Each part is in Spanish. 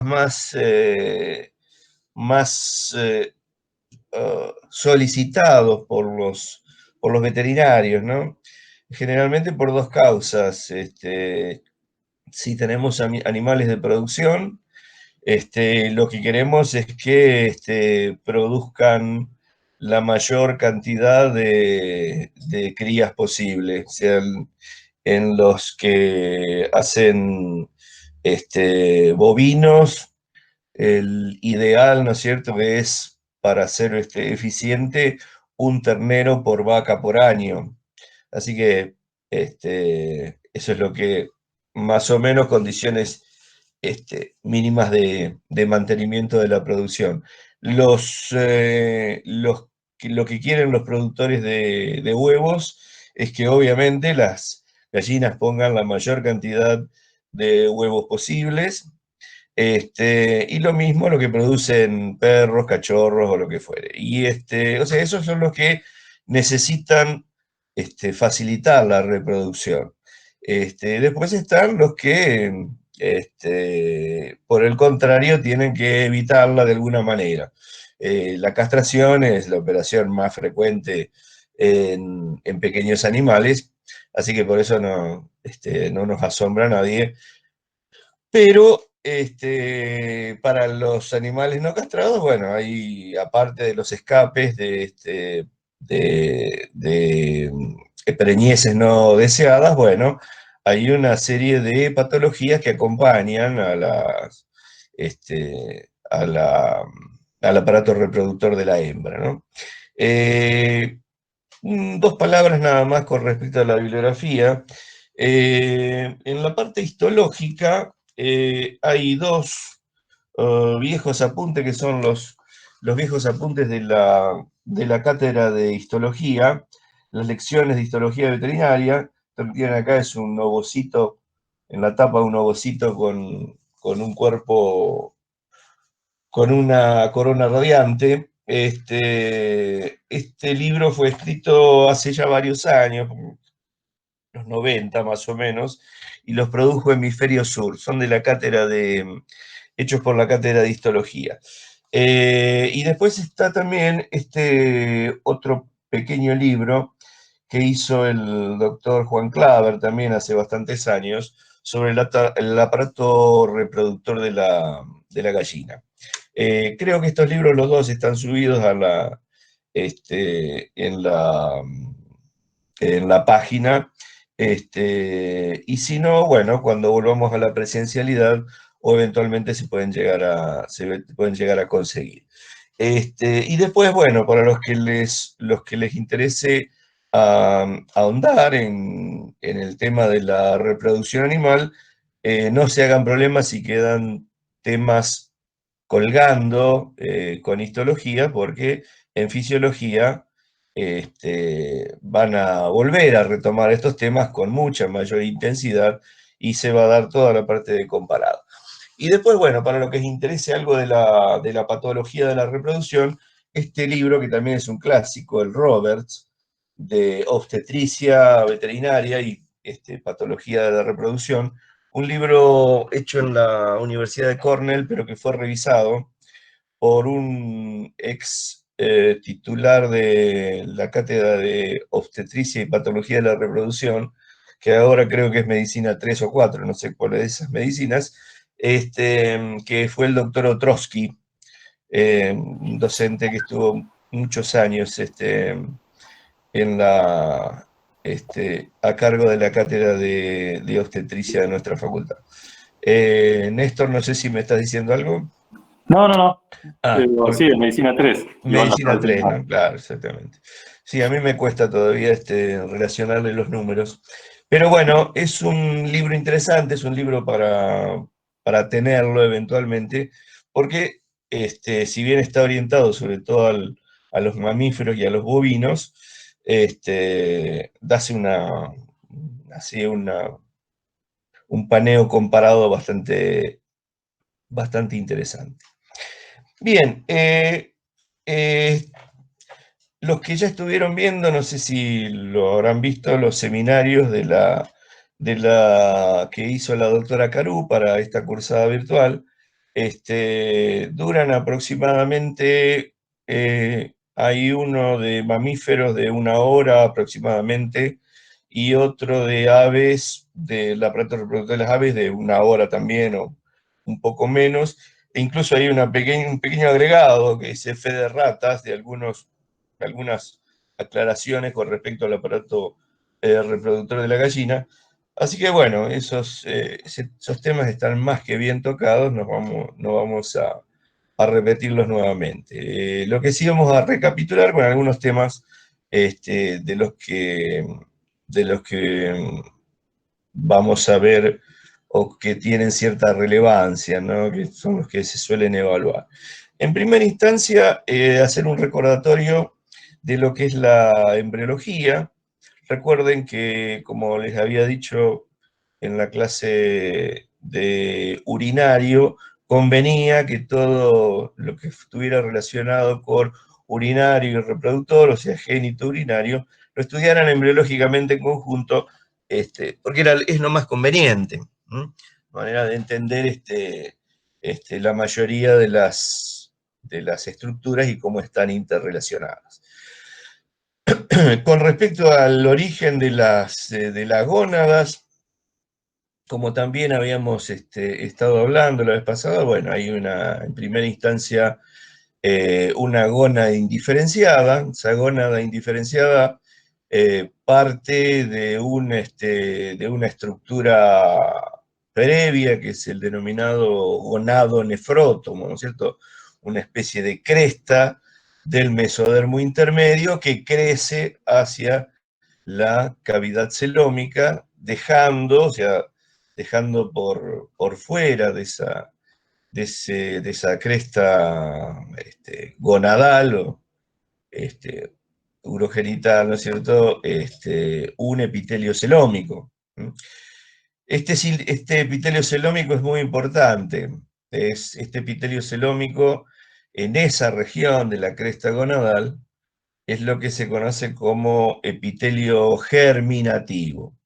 más, más solicitados por los veterinarios, ¿no? Generalmente por dos causas. Si tenemos animales de producción, lo que queremos es que produzcan la mayor cantidad de crías posible, sean en los que hacen bovinos. El ideal, ¿no es cierto?, que es para ser eficiente un ternero por vaca por año. Así que eso es lo que más o menos condiciones mínimas de mantenimiento de la producción. Lo que quieren los productores de huevos es que obviamente las gallinas pongan la mayor cantidad de huevos posibles, y lo mismo lo que producen perros, cachorros o lo que fuere. O sea, esos son los que necesitan facilitar la reproducción. Después están los que, por el contrario, tienen que evitarla de alguna manera. La castración es la operación más frecuente en pequeños animales, así que por eso no nos asombra a nadie. Pero para los animales no castrados, bueno, hay, aparte de los escapes de preñeces no deseadas, bueno, hay una serie de patologías que acompañan al aparato reproductor de la hembra, ¿no? Eh, Dos palabras nada más con respecto a la bibliografía. En la parte histológica hay dos viejos apuntes que son los viejos apuntes de la cátedra de histología, las lecciones de histología veterinaria. Lo que tienen acá es un ovocito, en la tapa un ovocito con un cuerpo, con una corona radiante. Este libro fue escrito hace ya varios años, los 90 más o menos, y los produjo Hemisferio Sur, son de la cátedra hechos por la cátedra de histología. Y después está también este otro pequeño libro que hizo el doctor Juan Claver también hace bastantes años sobre el aparato reproductor de la gallina. Creo que estos libros los dos están subidos en en la página. Y si no, bueno, cuando volvamos a la presencialidad, o eventualmente se pueden llegar a conseguir. Y después, bueno, para los que les interese ahondar en el tema de la reproducción animal, no se hagan problemas si quedan temas colgando con histología, porque en fisiología van a volver a retomar estos temas con mucha mayor intensidad y se va a dar toda la parte de comparado. Y después, bueno, para lo que les interese algo de la patología de la reproducción, este libro, que también es un clásico, el Roberts, de obstetricia veterinaria y patología de la reproducción, un libro hecho en la Universidad de Cornell, pero que fue revisado por un ex titular de la cátedra de obstetricia y patología de la reproducción, que ahora creo que es medicina 3 o 4, no sé cuál de esas medicinas, que fue el doctor Otrowski, un docente que estuvo muchos años en a cargo de la cátedra de obstetricia de nuestra facultad. Néstor, no sé si me estás diciendo algo. No, no, no. Ah, Sí, de medicina 3. Igual no medicina sabe 3, pensar. ¿no? Claro, exactamente. Sí, a mí me cuesta todavía relacionarle los números. Pero bueno, es un libro interesante, es un libro para tenerlo eventualmente, porque si bien está orientado sobre todo a los mamíferos y a los bovinos, hace así un paneo comparado bastante interesante. Bien, eh, los que ya estuvieron viendo, no sé si lo habrán visto, los seminarios de la que hizo la doctora Carú para esta cursada virtual. duran aproximadamente, hay uno de mamíferos de 1 hora aproximadamente, y otro de aves, del aparato reproductor de las aves, de 1 hora también, o un poco menos. E incluso hay un pequeño agregado que es F de ratas, de algunas aclaraciones con respecto al aparato reproductor de la gallina. Así que bueno, esos temas están más que bien tocados, no vamos a repetirlos nuevamente. Lo que sí vamos a recapitular con algunos temas de los que vamos a ver o que tienen cierta relevancia, ¿no? Que son los que se suelen evaluar. En primera instancia, hacer un recordatorio de lo que es la embriología. Recuerden que, como les había dicho en la clase de urinario, convenía que todo lo que estuviera relacionado con urinario y reproductor, o sea, génito urinario, lo estudiaran embriológicamente en conjunto, porque es lo más conveniente, manera de entender la mayoría de las estructuras y cómo están interrelacionadas. Con respecto al origen de las gónadas, como también habíamos estado hablando la vez pasada, bueno, hay en primera instancia, una gónada indiferenciada. Esa gónada indiferenciada parte de una estructura previa, que es el denominado gonadonefrótomo, ¿no es cierto? Una especie de cresta del mesodermo intermedio que crece hacia la cavidad celómica, o sea, dejando por fuera de esa cresta gonadal o urogenital, ¿no es cierto?, un epitelio celómico. Este epitelio celómico es muy importante. Este epitelio celómico, en esa región de la cresta gonadal, es lo que se conoce como epitelio germinativo.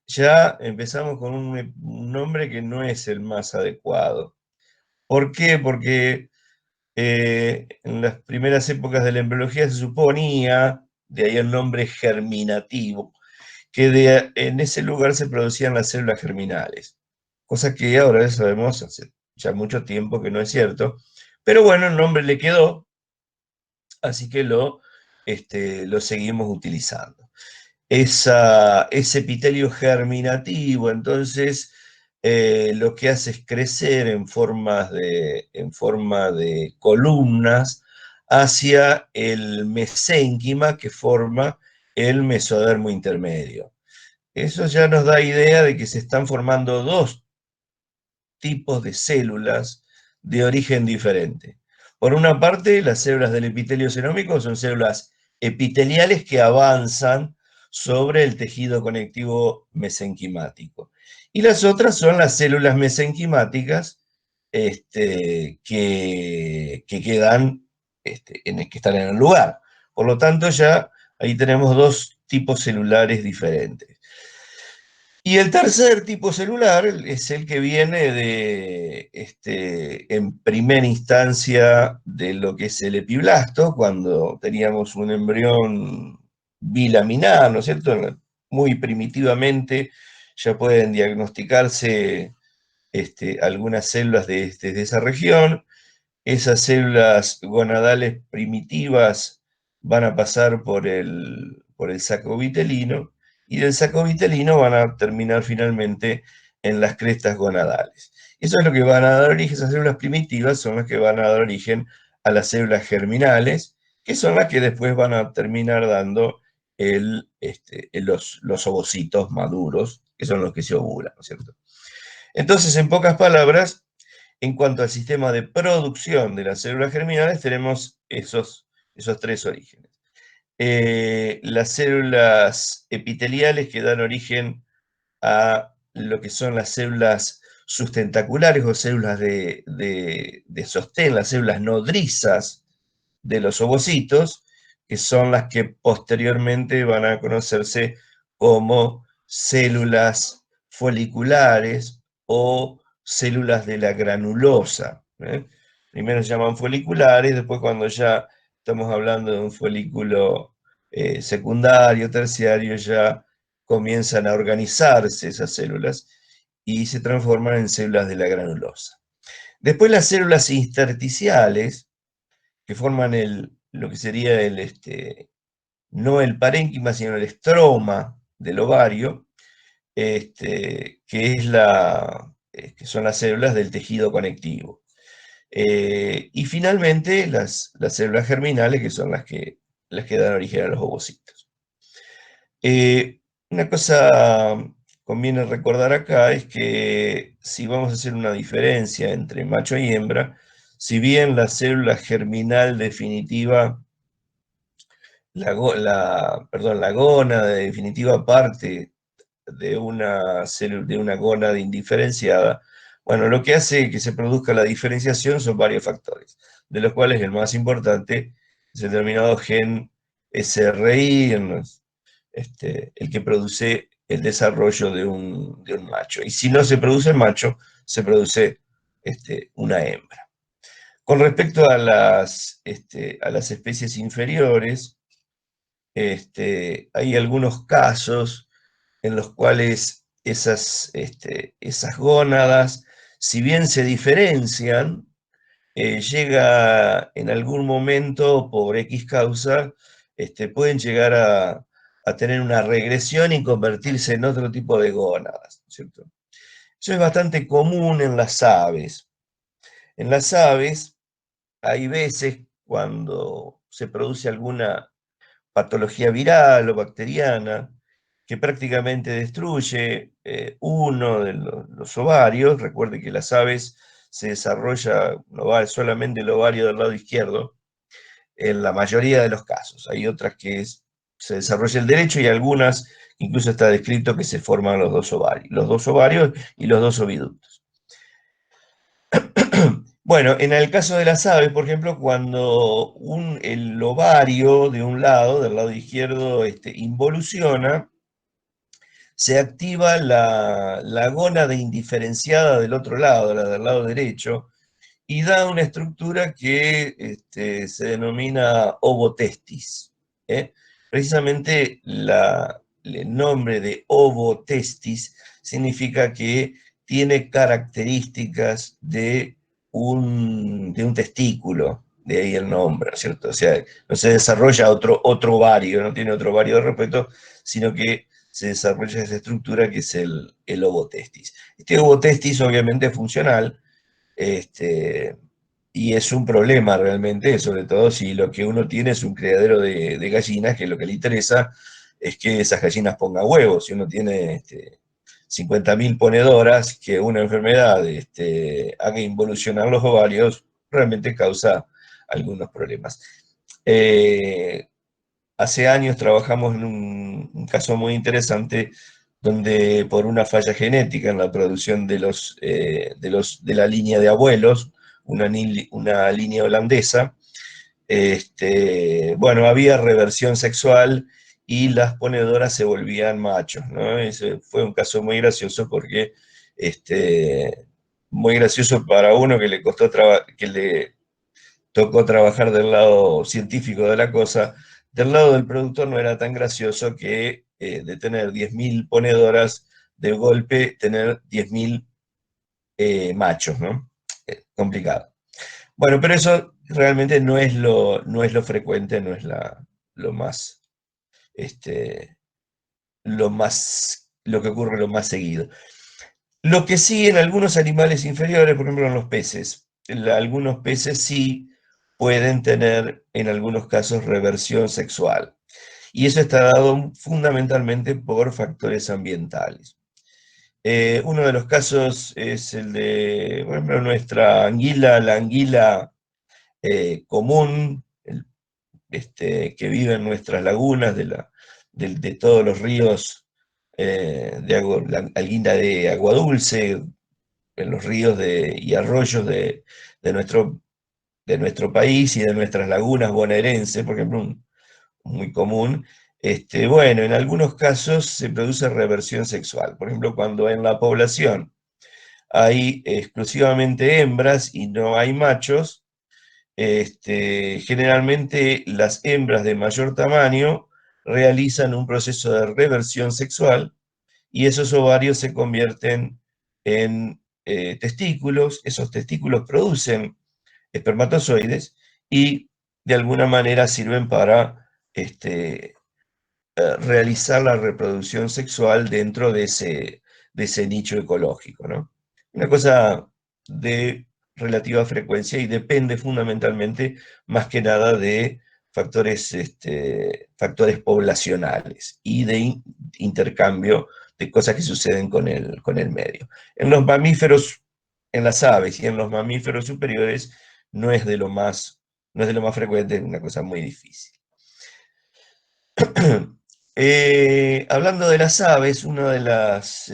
Ya empezamos con un nombre que no es el más adecuado. ¿Por qué? Porque en las primeras épocas de la embriología se suponía, de ahí el nombre germinativo, que en ese lugar se producían las células germinales, cosa que ahora ya sabemos hace ya mucho tiempo que no es cierto, pero bueno, el nombre le quedó, así que lo seguimos utilizando. Ese epitelio germinativo, entonces, lo que hace es crecer en forma de columnas hacia el mesénquima que forma el mesodermo intermedio. Eso ya nos da idea de que se están formando dos tipos de células de origen diferente. Por una parte, las células del epitelio celómico son células epiteliales que avanzan sobre el tejido conectivo mesenquimático. Y las otras son las células mesenquimáticas que quedan, que están en el lugar. Por lo tanto, ya ahí tenemos dos tipos celulares diferentes. Y el tercer tipo celular es el que viene en primera instancia, de lo que es el epiblasto, cuando teníamos un embrión bilaminar, ¿no es cierto? Muy primitivamente ya pueden diagnosticarse algunas células de esa región. Esas células gonadales primitivas van a pasar por el saco vitelino, y del saco vitelino van a terminar finalmente en las crestas gonadales. Eso es lo que van a dar origen, esas células primitivas son las que van a dar origen a las células germinales, que son las que después van a terminar dando los ovocitos maduros, que son los que se ovulan, ¿no es cierto? Entonces, en pocas palabras, en cuanto al sistema de producción de las células germinales, tenemos esos tres orígenes. Las células epiteliales, que dan origen a lo que son las células sustentaculares o células de sostén, las células nodrizas de los ovocitos, que son las que posteriormente van a conocerse como células foliculares o células de la granulosa. Primero se llaman foliculares, después cuando ya estamos hablando de un folículo secundario, terciario, ya comienzan a organizarse esas células y se transforman en células de la granulosa. Después las células intersticiales, que forman lo que sería no el parénquima, sino el estroma del ovario, que son las células del tejido conectivo. Y finalmente las células germinales, que son las que dan origen a los ovocitos. Una cosa conviene recordar acá es que si vamos a hacer una diferencia entre macho y hembra, si bien la célula germinal definitiva, la gónada de definitiva parte de una gónada indiferenciada, bueno, lo que hace que se produzca la diferenciación son varios factores, de los cuales el más importante es el denominado gen SRI, el que produce el desarrollo de un macho. Y si no se produce el macho, se produce una hembra. Con respecto a las especies inferiores, hay algunos casos en los cuales esas gónadas, si bien se diferencian, llega en algún momento, por X causa, pueden llegar a tener una regresión y convertirse en otro tipo de gónadas, ¿cierto? Eso es bastante común en las aves. En las aves hay veces cuando se produce alguna patología viral o bacteriana que prácticamente destruye uno de los ovarios. Recuerde que las aves se desarrolla solamente el ovario del lado izquierdo, en la mayoría de los casos. Hay otras que se desarrolla el derecho y algunas, incluso está descrito que se forman los dos ovarios y los dos oviductos. Bueno, en el caso de las aves, por ejemplo, cuando el ovario de un lado, del lado izquierdo, involuciona, se activa la gónada indiferenciada del otro lado, la del lado derecho, y da una estructura que se denomina ovotestis. Precisamente el nombre de ovotestis significa que tiene características de un testículo, de ahí el nombre, ¿cierto? O sea, no se desarrolla otro ovario, no tiene otro ovario de respeto, sino que se desarrolla esa estructura que es el ovotestis. Este ovotestis obviamente es funcional, y es un problema realmente, sobre todo si lo que uno tiene es un criadero de gallinas, que lo que le interesa es que esas gallinas pongan huevos. Si uno tiene 50.000 ponedoras, que una enfermedad haga involucionar los ovarios, realmente causa algunos problemas. Hace años trabajamos en un caso muy interesante donde por una falla genética en la producción de la línea de abuelos, una línea holandesa, bueno, había reversión sexual y las ponedoras se volvían machos, ¿no? Ese fue un caso muy gracioso porque, muy gracioso para uno que le tocó trabajar del lado científico de la cosa. Del lado del productor no era tan gracioso que de tener 10.000 ponedoras, de golpe tener 10.000 machos, ¿no? Complicado. Bueno, pero eso realmente no es lo frecuente, no es lo más, lo que ocurre lo más seguido. Lo que sí en algunos animales inferiores, por ejemplo en los peces, algunos peces sí pueden tener en algunos casos reversión sexual. Y eso está dado fundamentalmente por factores ambientales. Uno de los casos es el de, por ejemplo, nuestra anguila, la anguila común, que vive en nuestras lagunas de todos los ríos, la anguila de agua dulce, en los ríos y arroyos de nuestro país y de nuestras lagunas bonaerenses, por ejemplo, muy común. Bueno, en algunos casos se produce reversión sexual. Por ejemplo, cuando en la población hay exclusivamente hembras y no hay machos, generalmente las hembras de mayor tamaño realizan un proceso de reversión sexual y esos ovarios se convierten en testículos, esos testículos producen espermatozoides y de alguna manera sirven para realizar la reproducción sexual dentro de ese nicho ecológico, ¿no? Una cosa de relativa frecuencia y depende fundamentalmente más que nada de factores, factores poblacionales y de intercambio de cosas que suceden con el medio. En los mamíferos, en las aves y en los mamíferos superiores no es de lo más, no es de lo más frecuente, es una cosa muy difícil. Hablando de las aves, una de las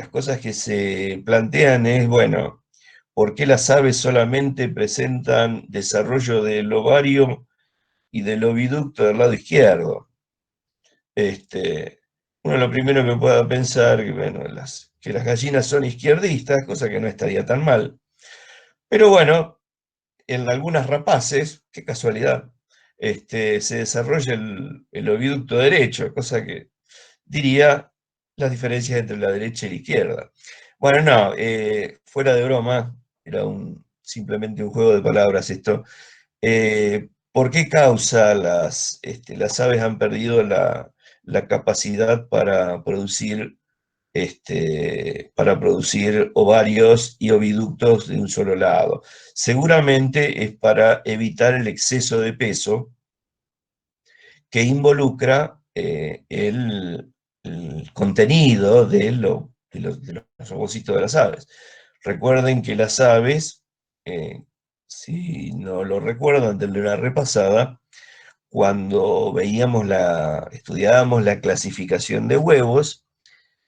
cosas que se plantean es, bueno, ¿por qué las aves solamente presentan desarrollo del ovario y del oviducto del lado izquierdo? Uno lo primero que pueda pensar, que, bueno, que las gallinas son izquierdistas, cosa que no estaría tan mal. Pero bueno, en algunas rapaces, qué casualidad, se desarrolla el oviducto derecho, cosa que diría las diferencias entre la derecha y la izquierda. Bueno, no, fuera de broma, era simplemente un juego de palabras esto. ¿Por qué causa las aves han perdido la capacidad para producir ovarios y oviductos de un solo lado? Seguramente es para evitar el exceso de peso que involucra el contenido de los ovocitos de las aves. Recuerden que las aves, si no lo recuerdan, denle una repasada, cuando estudiábamos la clasificación de huevos,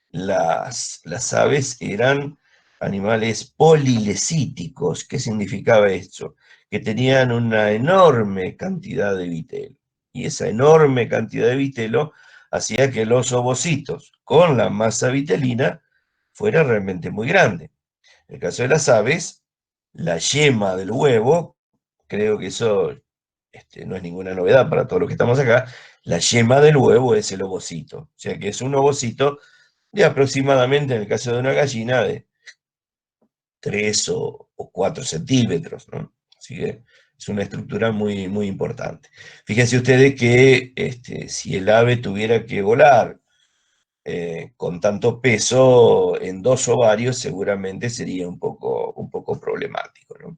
las aves eran animales polilecíticos. ¿Qué significaba esto? Que tenían una enorme cantidad de vitelo. Y esa enorme cantidad de vitelo hacía que los ovocitos con la masa vitelina fuera realmente muy grande. En el caso de las aves, la yema del huevo, creo que eso no es ninguna novedad para todos los que estamos acá, la yema del huevo es el ovocito. O sea que es un ovocito de aproximadamente, en el caso de una gallina, de 3 o 4 centímetros, ¿no? Así que es una estructura muy, muy importante. Fíjense ustedes que si el ave tuviera que volar con tanto peso en 2 ovarios, seguramente sería un poco problemático, ¿no?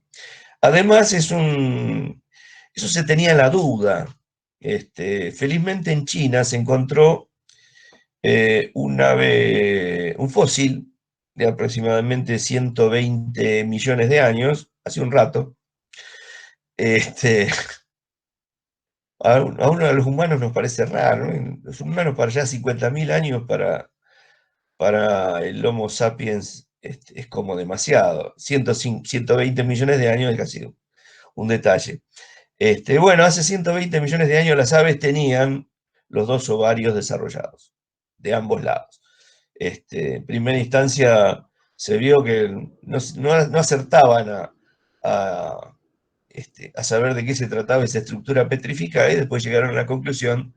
Además, eso se tenía la duda. Felizmente en China se encontró un fósil de aproximadamente 120 millones de años, hace un rato. Este, a uno de los humanos nos parece raro, ¿no? Los humanos para allá 50.000 años para el Homo sapiens es como demasiado. 120 millones de años es casi un detalle. Bueno, hace 120 millones de años las aves tenían los 2 ovarios desarrollados, de ambos lados. En primera instancia se vio que no acertaban a, a saber de qué se trataba esa estructura petrificada y después llegaron a la conclusión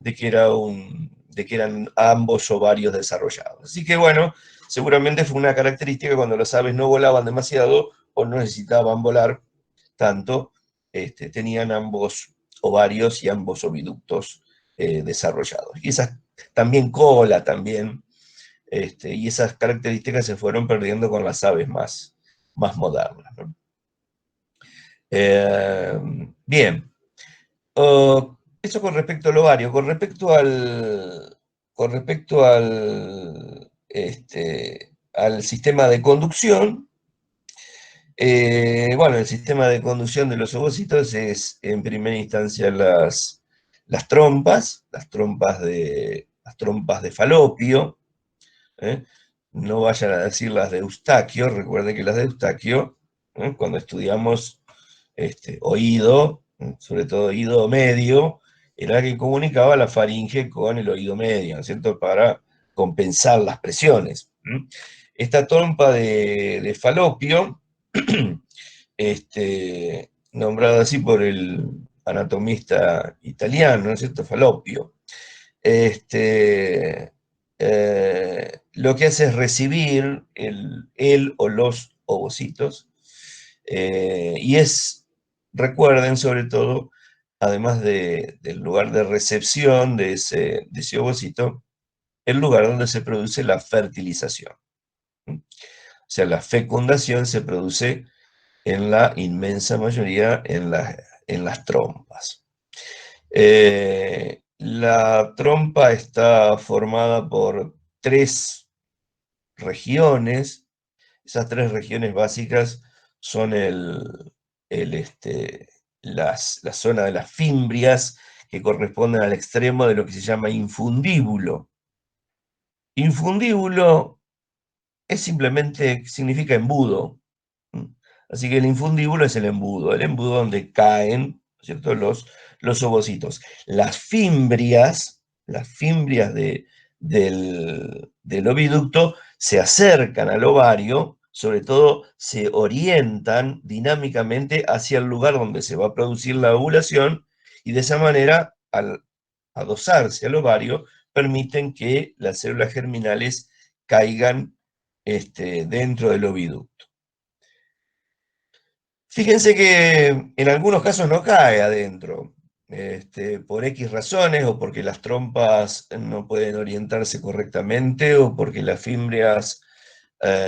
de que, de que eran ambos ovarios desarrollados. Así que bueno, seguramente fue una característica cuando las aves no volaban demasiado o no necesitaban volar tanto, tenían ambos ovarios y ambos oviductos desarrollados. Y esas también cola, también, y esas características se fueron perdiendo con las aves más modernas, ¿no? Bien, eso con respecto al ovario. Con respecto al sistema de conducción, bueno, el sistema de conducción de los ovocitos es en primera instancia las trompas de Falopio, ¿eh? No vayan a decir las de Eustaquio, recuerden que las de Eustaquio, cuando estudiamos oído, sobre todo oído medio, era que comunicaba la faringe con el oído medio, ¿no es cierto?, para compensar las presiones. esta trompa de falopio, nombrada así por el anatomista italiano, ¿no es cierto? Falopio. Lo que hace es recibir el o los ovocitos, y es, recuerden sobre todo, además del lugar de recepción de ese ovocito, el lugar donde se produce la fertilización. O sea, la fecundación se produce en la inmensa mayoría en las trompas. La trompa está formada por 3 regiones. Esas 3 regiones básicas son la zona de las fimbrias, que corresponden al extremo de lo que se llama infundíbulo. Infundíbulo simplemente significa embudo. Así que el infundíbulo es el embudo donde caen, ¿no es cierto?, los ovocitos. Las fimbrias del oviducto se acercan al ovario, sobre todo se orientan dinámicamente hacia el lugar donde se va a producir la ovulación, y de esa manera, al adosarse al ovario, permiten que las células germinales caigan dentro del oviducto. Fíjense que en algunos casos no cae adentro, por X razones, o porque las trompas no pueden orientarse correctamente, o porque las fimbrias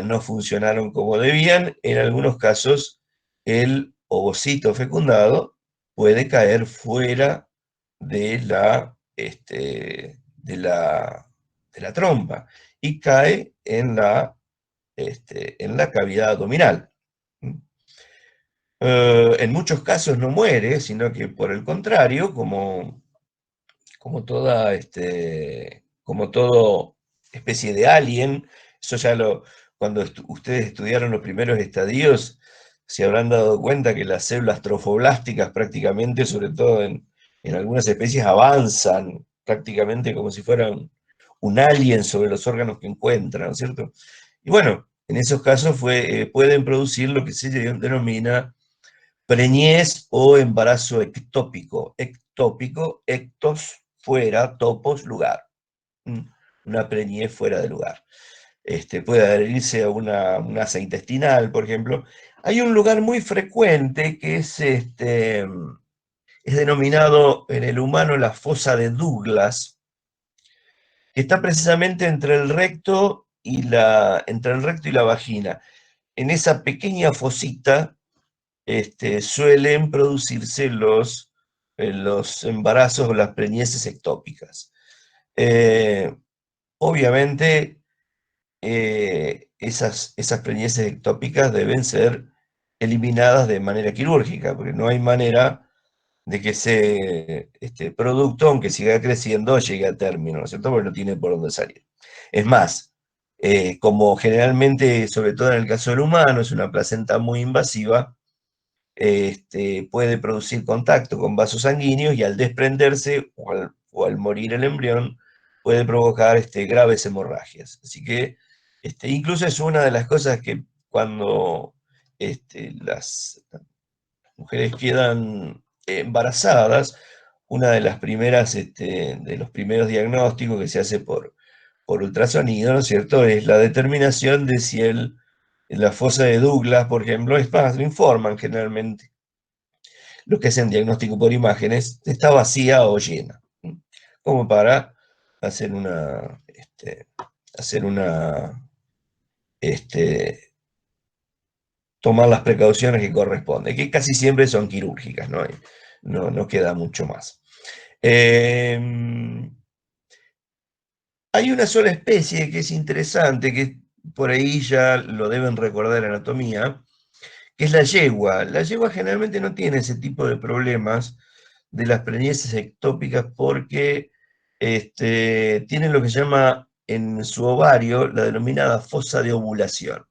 no funcionaron como debían. En algunos casos, el ovocito fecundado puede caer fuera de la trompa, y cae en la cavidad abdominal. En muchos casos no muere, sino que por el contrario, como todo especie de alien, eso ya cuando ustedes estudiaron los primeros estadios, se habrán dado cuenta que las células trofoblásticas prácticamente, sobre todo en algunas especies, avanzan prácticamente como si fueran un alien sobre los órganos que encuentran, ¿no es cierto? Y bueno, en esos casos pueden producir lo que se denomina preñez o embarazo ectópico. Ectópico, ectos, fuera, topos, lugar. Una preñez fuera de lugar. Puede adherirse a una asa intestinal, por ejemplo. Hay un lugar muy frecuente que es denominado en el humano la fosa de Douglas, que está precisamente entre el recto entre el recto y la vagina. En esa pequeña fosita suelen producirse los embarazos o las preñeces ectópicas. Obviamente, esas preñeces ectópicas deben ser eliminadas de manera quirúrgica, porque no hay manera de que ese producto, aunque siga creciendo, llegue a término, ¿no es cierto?, porque no tiene por dónde salir. Es más, como generalmente, sobre todo en el caso del humano, es una placenta muy invasiva, puede producir contacto con vasos sanguíneos, y al desprenderse o al morir el embrión puede provocar graves hemorragias. Así que incluso es una de las cosas que cuando las mujeres quedan embarazadas, una de las primeras, de los primeros diagnósticos que se hace por ultrasonido, ¿no es cierto?, es la determinación de si la fosa de Douglas, por ejemplo, es más, lo informan generalmente, lo que hacen diagnóstico por imágenes, está vacía o llena, como para hacer este, tomar las precauciones que corresponden, que casi siempre son quirúrgicas, no queda mucho más. Hay una sola especie que es interesante, que por ahí ya lo deben recordar en anatomía, que es la yegua. La yegua generalmente no tiene ese tipo de problemas de las preñeces ectópicas, porque tienen lo que se llama en su ovario la denominada fosa de ovulación.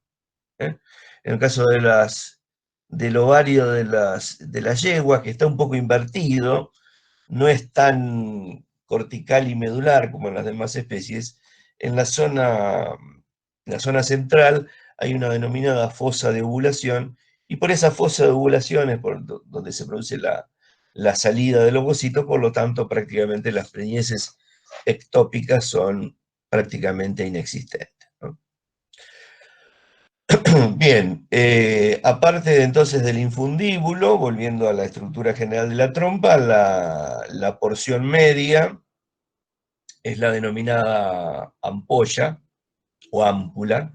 En el caso del ovario de las yeguas, que está un poco invertido, no es tan cortical y medular como en las demás especies. En la zona En la zona central hay una denominada fosa de ovulación, y por esa fosa de ovulación es por donde se produce la salida del ovocito, por lo tanto prácticamente las preñeces ectópicas son prácticamente inexistentes, ¿no? Bien, aparte entonces del infundíbulo, volviendo a la estructura general de la trompa, la porción media es la denominada ampolla o ámpula,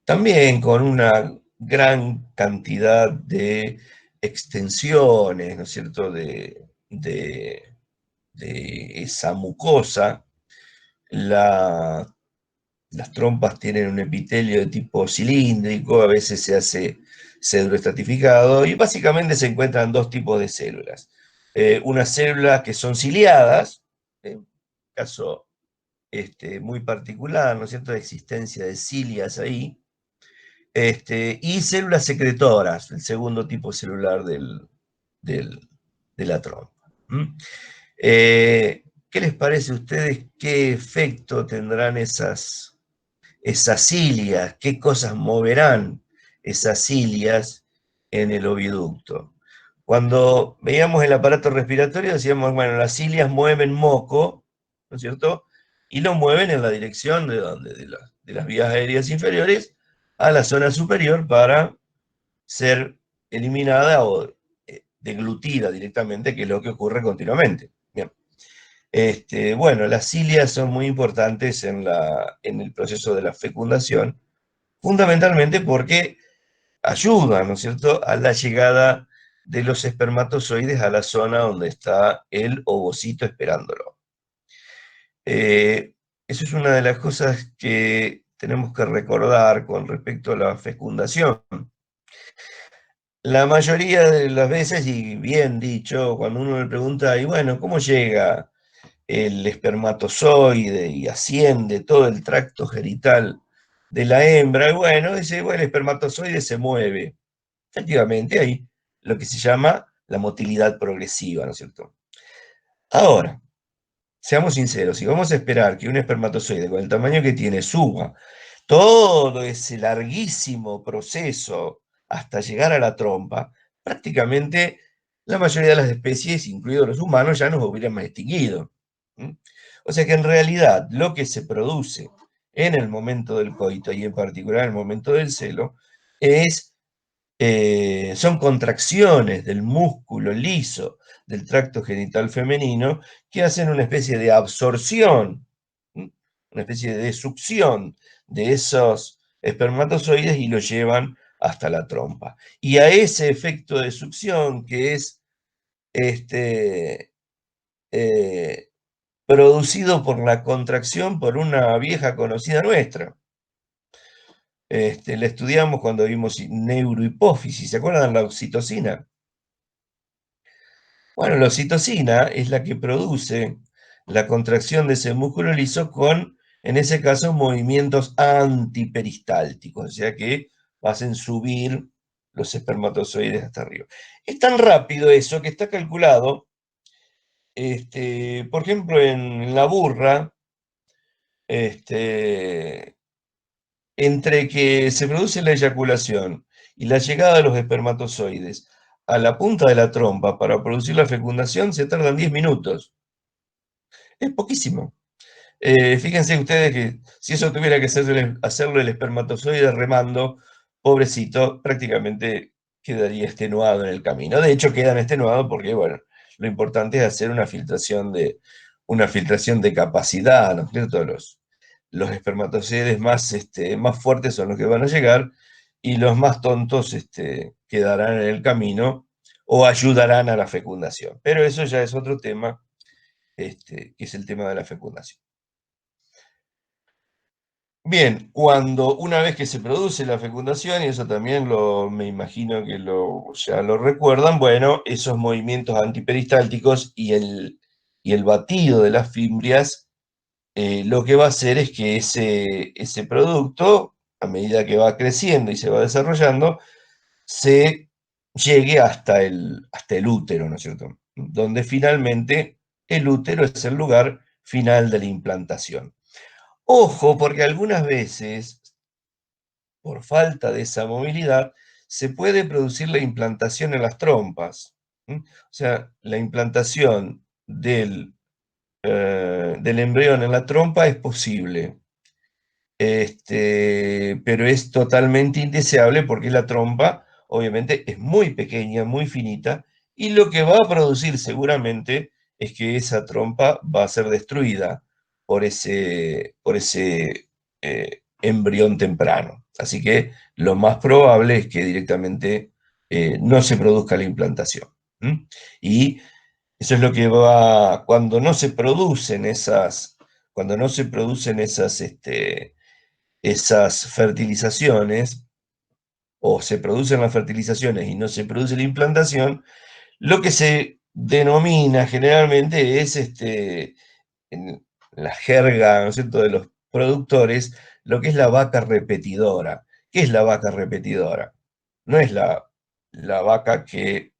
también con una gran cantidad de extensiones, ¿no es cierto?, de esa mucosa. Las trompas tienen un epitelio de tipo cilíndrico, a veces se hace pseudoestratificado, y básicamente se encuentran dos tipos de células. Unas células que son ciliadas, en un caso muy particular, ¿no es cierto?, de existencia de cilias ahí, y células secretoras, el segundo tipo celular de la trompa. ¿Qué les parece a ustedes? ¿Qué efecto tendrán esas cilias? ¿Qué cosas moverán esas cilias en el oviducto? Cuando veíamos el aparato respiratorio decíamos, bueno, las cilias mueven moco, ¿no es cierto? Y lo mueven en la dirección de donde, de las vías aéreas inferiores a la zona superior para ser eliminada o deglutida directamente, que es lo que ocurre continuamente. Bien. Bueno, las cilias son muy importantes en el proceso de la fecundación, fundamentalmente porque ayudan, ¿no es cierto?, a la llegada de los espermatozoides a la zona donde está el ovocito esperándolo. Eso es una de las cosas que tenemos que recordar con respecto a la fecundación. La mayoría de las veces, y bien dicho, cuando uno le pregunta, y bueno, ¿cómo llega el espermatozoide y asciende todo el tracto genital de la hembra? Y bueno, dice, bueno, el espermatozoide se mueve. Efectivamente, hay lo que se llama la motilidad progresiva, ¿no es cierto? Ahora, seamos sinceros, si vamos a esperar que un espermatozoide con el tamaño que tiene suba todo ese larguísimo proceso hasta llegar a la trompa, prácticamente la mayoría de las especies, incluidos los humanos, ya nos hubieran extinguido. O sea que en realidad lo que se produce en el momento del coito y en particular en el momento del celo son contracciones del músculo liso del tracto genital femenino que hacen una especie de absorción, una especie de succión de esos espermatozoides y los llevan hasta la trompa. Y a ese efecto de succión, que es eh, producido por la contracción por una vieja conocida nuestra. La estudiamos cuando vimos neurohipófisis, ¿se acuerdan la oxitocina? Bueno, la oxitocina es la que produce la contracción de ese músculo liso con, en ese caso, movimientos antiperistálticos, o sea que hacen subir los espermatozoides hasta arriba. Es tan rápido eso que está calculado, por ejemplo, en la burra, entre que se produce la eyaculación y la llegada de los espermatozoides a la punta de la trompa para producir la fecundación se tardan 10 minutos. Es poquísimo. Fíjense ustedes que si eso tuviera que hacerlo el espermatozoide remando, pobrecito, prácticamente quedaría extenuado en el camino. De hecho, quedan extenuados porque, bueno, lo importante es hacer una filtración de capacidad, ¿no es cierto? Los espermatozoides más fuertes son los que van a llegar y los más tontos quedarán en el camino o ayudarán a la fecundación. Pero eso ya es otro tema, que es el tema de la fecundación. Bien, una vez que se produce la fecundación, y eso también me imagino que ya lo recuerdan, bueno, esos movimientos antiperistálticos y el batido de las fimbrias, lo que va a hacer es que ese producto, a medida que va creciendo y se va desarrollando, se llegue hasta el útero, ¿no es cierto? Donde finalmente el útero es el lugar final de la implantación. Ojo, porque algunas veces, por falta de esa movilidad, se puede producir la implantación en las trompas. O sea, la implantación del embrión en la trompa es posible. Pero es totalmente indeseable porque la trompa obviamente es muy pequeña, muy finita, y lo que va a producir seguramente es que esa trompa va a ser destruida por ese embrión temprano. Así que lo más probable es que directamente no se produzca la implantación. Y eso es lo que va, cuando no se producen esas fertilizaciones, o se producen las fertilizaciones y no se produce la implantación, lo que se denomina generalmente es, en la jerga, ¿no es cierto?, de los productores, lo que es la vaca repetidora. ¿Qué es la vaca repetidora? No es la vaca que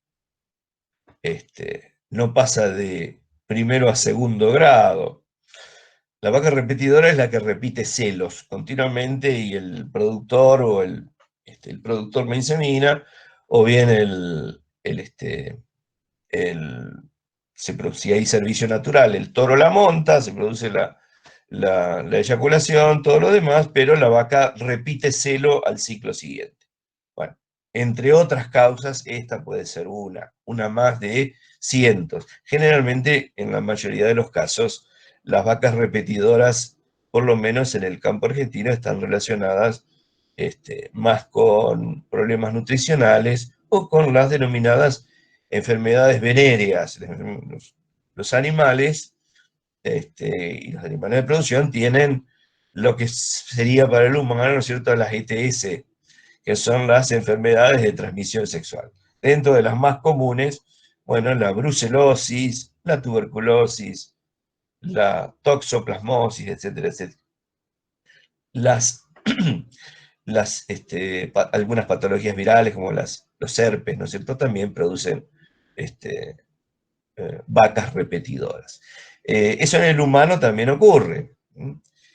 no pasa de primero a segundo grado. La vaca repetidora es la que repite celos continuamente y el productor el productor me insemina, o bien el, si hay servicio natural, el toro la monta, se produce la eyaculación, todo lo demás, pero la vaca repite celo al ciclo siguiente. Bueno, entre otras causas, esta puede ser una más de cientos. Generalmente, en la mayoría de los casos, las vacas repetidoras, por lo menos en el campo argentino, están relacionadas más con problemas nutricionales o con las denominadas enfermedades venéreas. Los animales y los animales de producción tienen lo que sería para el humano, ¿no es cierto?, las ETS, que son las enfermedades de transmisión sexual. Dentro de las más comunes, bueno, la brucelosis, la tuberculosis, la toxoplasmosis, etcétera, etcétera. Las, algunas patologías virales como los herpes, ¿no es cierto?, también producen este, vacas repetidoras. Eso en el humano también ocurre.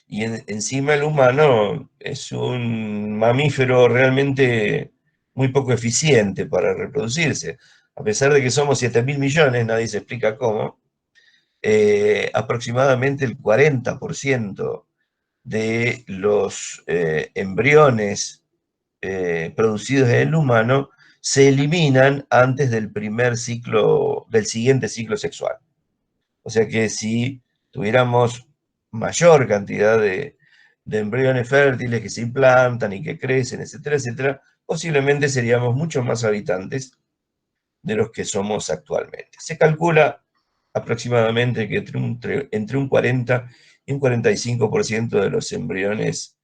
Y encima el humano es un mamífero realmente muy poco eficiente para reproducirse. A pesar de que somos 7.000 millones, nadie se explica cómo, aproximadamente el 40% de los embriones producidos en el humano se eliminan antes del del siguiente ciclo sexual. O sea que si tuviéramos mayor cantidad de embriones fértiles que se implantan y que crecen, etcétera, etcétera, posiblemente seríamos muchos más habitantes de los que somos actualmente. Se calcula aproximadamente que entre un 40 y un 45% de los embriones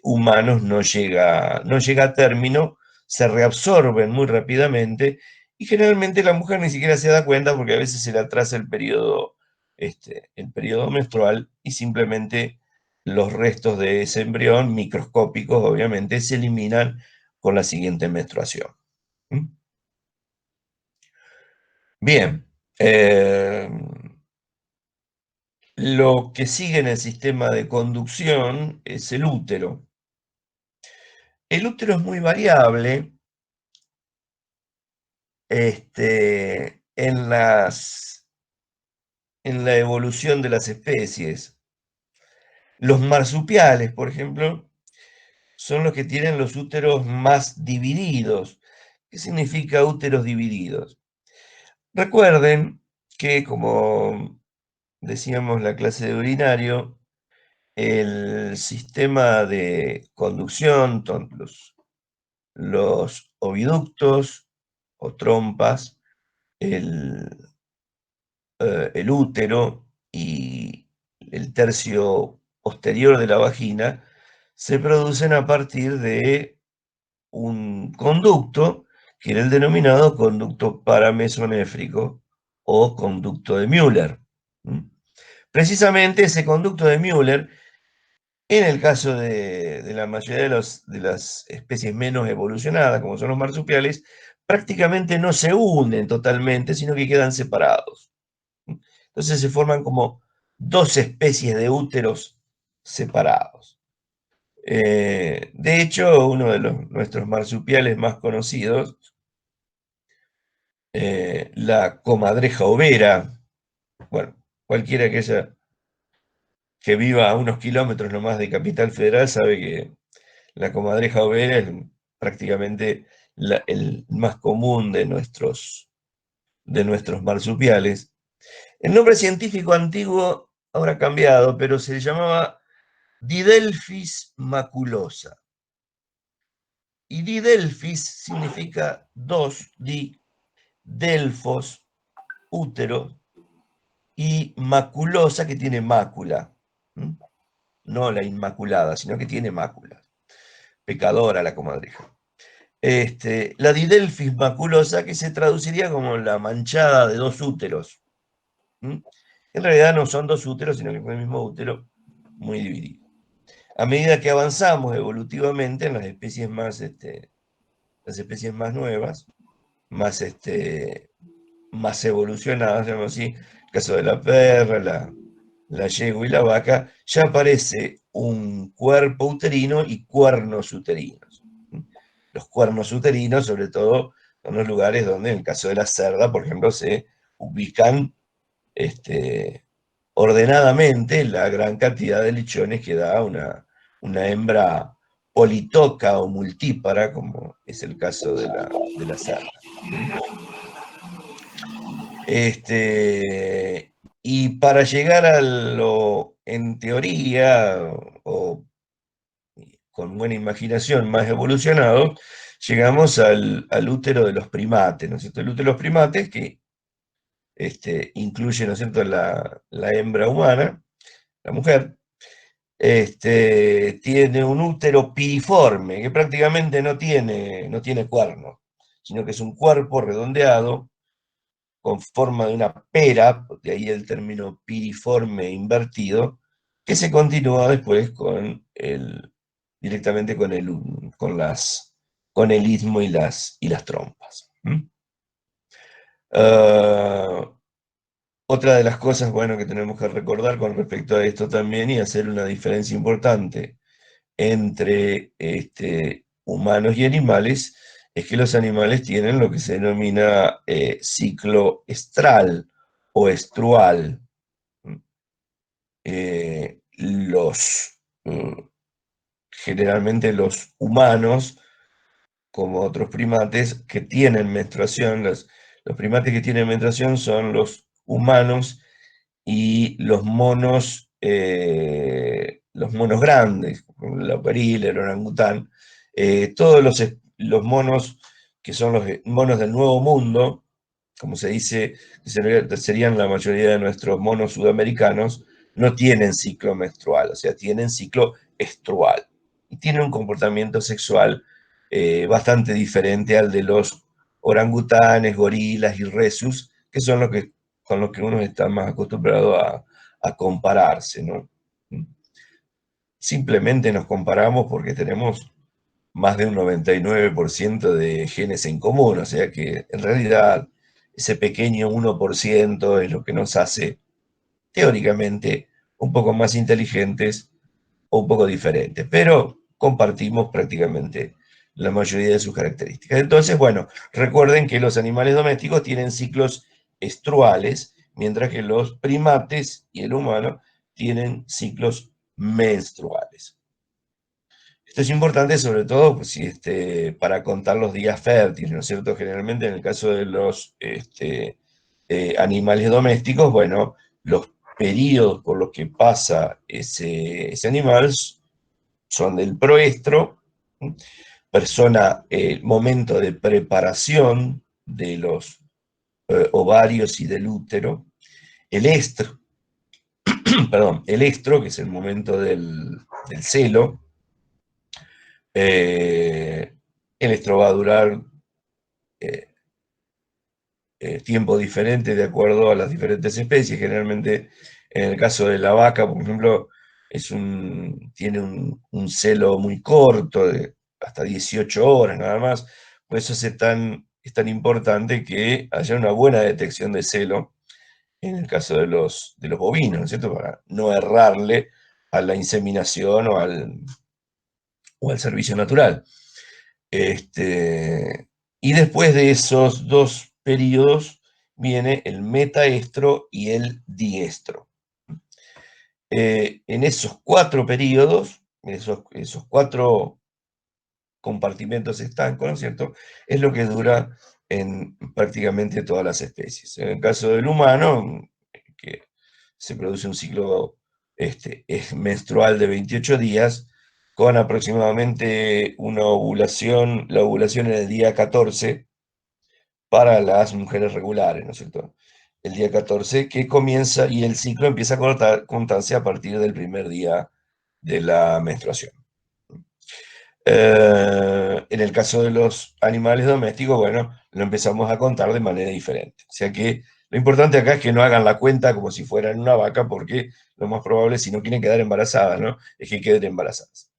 humanos no llega a término, se reabsorben muy rápidamente y generalmente la mujer ni siquiera se da cuenta porque a veces se le atrasa el periodo menstrual y simplemente los restos de ese embrión, microscópicos obviamente, se eliminan con la siguiente menstruación. Bien, lo que sigue en el sistema de conducción es el útero. El útero es muy variable en la evolución de las especies. Los marsupiales, por ejemplo, son los que tienen los úteros más divididos. ¿Qué significa úteros divididos? Recuerden que, como decíamos en la clase de urinario, el sistema de conducción, los oviductos o trompas, el útero y el tercio posterior de la vagina, se producen a partir de un conducto, que era el denominado conducto paramesonéfrico o conducto de Müller. Precisamente ese conducto de Müller, en el caso de la mayoría de las especies menos evolucionadas, como son los marsupiales, prácticamente no se unen totalmente, sino que quedan separados. Entonces se forman como dos especies de úteros separados. De hecho, uno de nuestros marsupiales más conocidos, la comadreja overa, bueno, cualquiera que viva a unos kilómetros nomás de Capital Federal sabe que la comadreja overa es prácticamente el más común de nuestros marsupiales. El nombre científico antiguo ahora ha cambiado, pero se llamaba Didelphis maculosa. Y Didelphis significa dos, delfos, útero, y maculosa, que tiene mácula. No la inmaculada, sino que tiene mácula. Pecadora la comadreja. La Didelphis maculosa, que se traduciría como la manchada de dos úteros. En realidad no son dos úteros, sino que es el mismo útero muy dividido. A medida que avanzamos evolutivamente en las especies más nuevas, más evolucionadas, digamos así, el caso de la perra, la yegua y la vaca, ya aparece un cuerpo uterino y cuernos uterinos. Los cuernos uterinos, sobre todo, son los lugares donde, en el caso de la cerda, por ejemplo, se ubican ordenadamente la gran cantidad de lichones que da una hembra politoca o multípara, como es el caso de la cerda. Y para llegar a lo, en teoría, o con buena imaginación, más evolucionado, llegamos al útero de los primates, ¿no es cierto? El útero de los primates que incluye, ¿no es cierto?, la hembra humana, la mujer, tiene un útero piriforme, que prácticamente no tiene cuernos, sino que es un cuerpo redondeado con forma de una pera, de ahí el término piriforme invertido, que se continúa después directamente con el istmo y las trompas. Otra de las cosas, bueno, que tenemos que recordar con respecto a esto también y hacer una diferencia importante entre humanos y animales, es que los animales tienen lo que se denomina ciclo estral o estrual. Generalmente los humanos, como otros primates que tienen menstruación, los primates que tienen menstruación son los humanos y los monos grandes, la operila, el orangután, todos los monos que son los monos del Nuevo Mundo, como se dice, que serían la mayoría de nuestros monos sudamericanos, no tienen ciclo menstrual, o sea, tienen ciclo estrual. Y tienen un comportamiento sexual bastante diferente al de los orangutanes, gorilas y rhesus, que son con los que uno está más acostumbrado a compararse, ¿no? Simplemente nos comparamos porque tenemos más de un 99% de genes en común, o sea que en realidad ese pequeño 1% es lo que nos hace teóricamente un poco más inteligentes o un poco diferentes, pero compartimos prácticamente la mayoría de sus características. Entonces, bueno, recuerden que los animales domésticos tienen ciclos estruales, mientras que los primates y el humano tienen ciclos menstruales. Esto es importante sobre todo pues, para contar los días fértiles, ¿no es cierto? Generalmente en el caso de los animales domésticos, bueno, los periodos por los que pasa ese animal son del proestro, momento de preparación de los ovarios y del útero, el estro, perdón, el estro, que es el momento del celo. El estro va a durar tiempo diferente de acuerdo a las diferentes especies. Generalmente, en el caso de la vaca, por ejemplo, tiene un celo muy corto, de hasta 18 horas nada más. Por eso es tan importante que haya una buena detección de celo en el caso de los bovinos, ¿no es cierto? Para no errarle a la inseminación o al servicio natural. Y después de esos dos periodos viene el metaestro y el diestro. En esos 4 periodos, esos 4 compartimentos estancos, ¿no es cierto?, es lo que dura en prácticamente todas las especies. En el caso del humano, que se produce un ciclo es menstrual de 28 días, con aproximadamente una ovulación, la ovulación en el día 14 para las mujeres regulares, ¿no es cierto? El día 14 que comienza y el ciclo empieza a contarse a partir del primer día de la menstruación. En el caso de los animales domésticos, bueno, lo empezamos a contar de manera diferente. O sea que lo importante acá es que no hagan la cuenta como si fueran una vaca, porque lo más probable, si no quieren quedar embarazadas, ¿no?, es que queden embarazadas.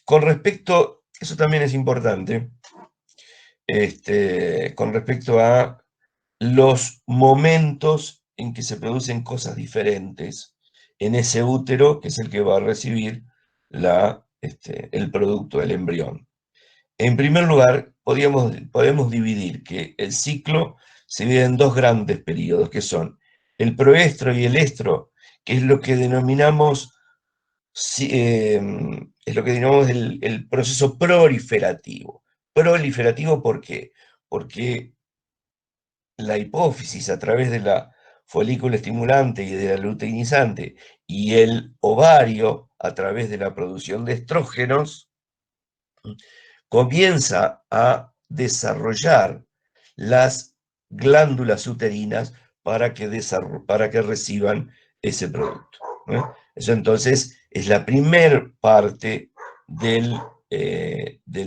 Con respecto, eso también es importante, con respecto a los momentos en que se producen cosas diferentes en ese útero, que es el que va a recibir el producto, el embrión. En primer lugar, podemos dividir que el ciclo se divide en 2 grandes periodos, que son el proestro y el estro, que es lo que denominamos, el proceso proliferativo. Proliferativo, ¿por qué? Porque la hipófisis, a través de la folícula estimulante y de la luteinizante, y el ovario, a través de la producción de estrógenos, comienza a desarrollar las glándulas uterinas para que reciban ese producto, ¿no? Eso entonces es la primer parte del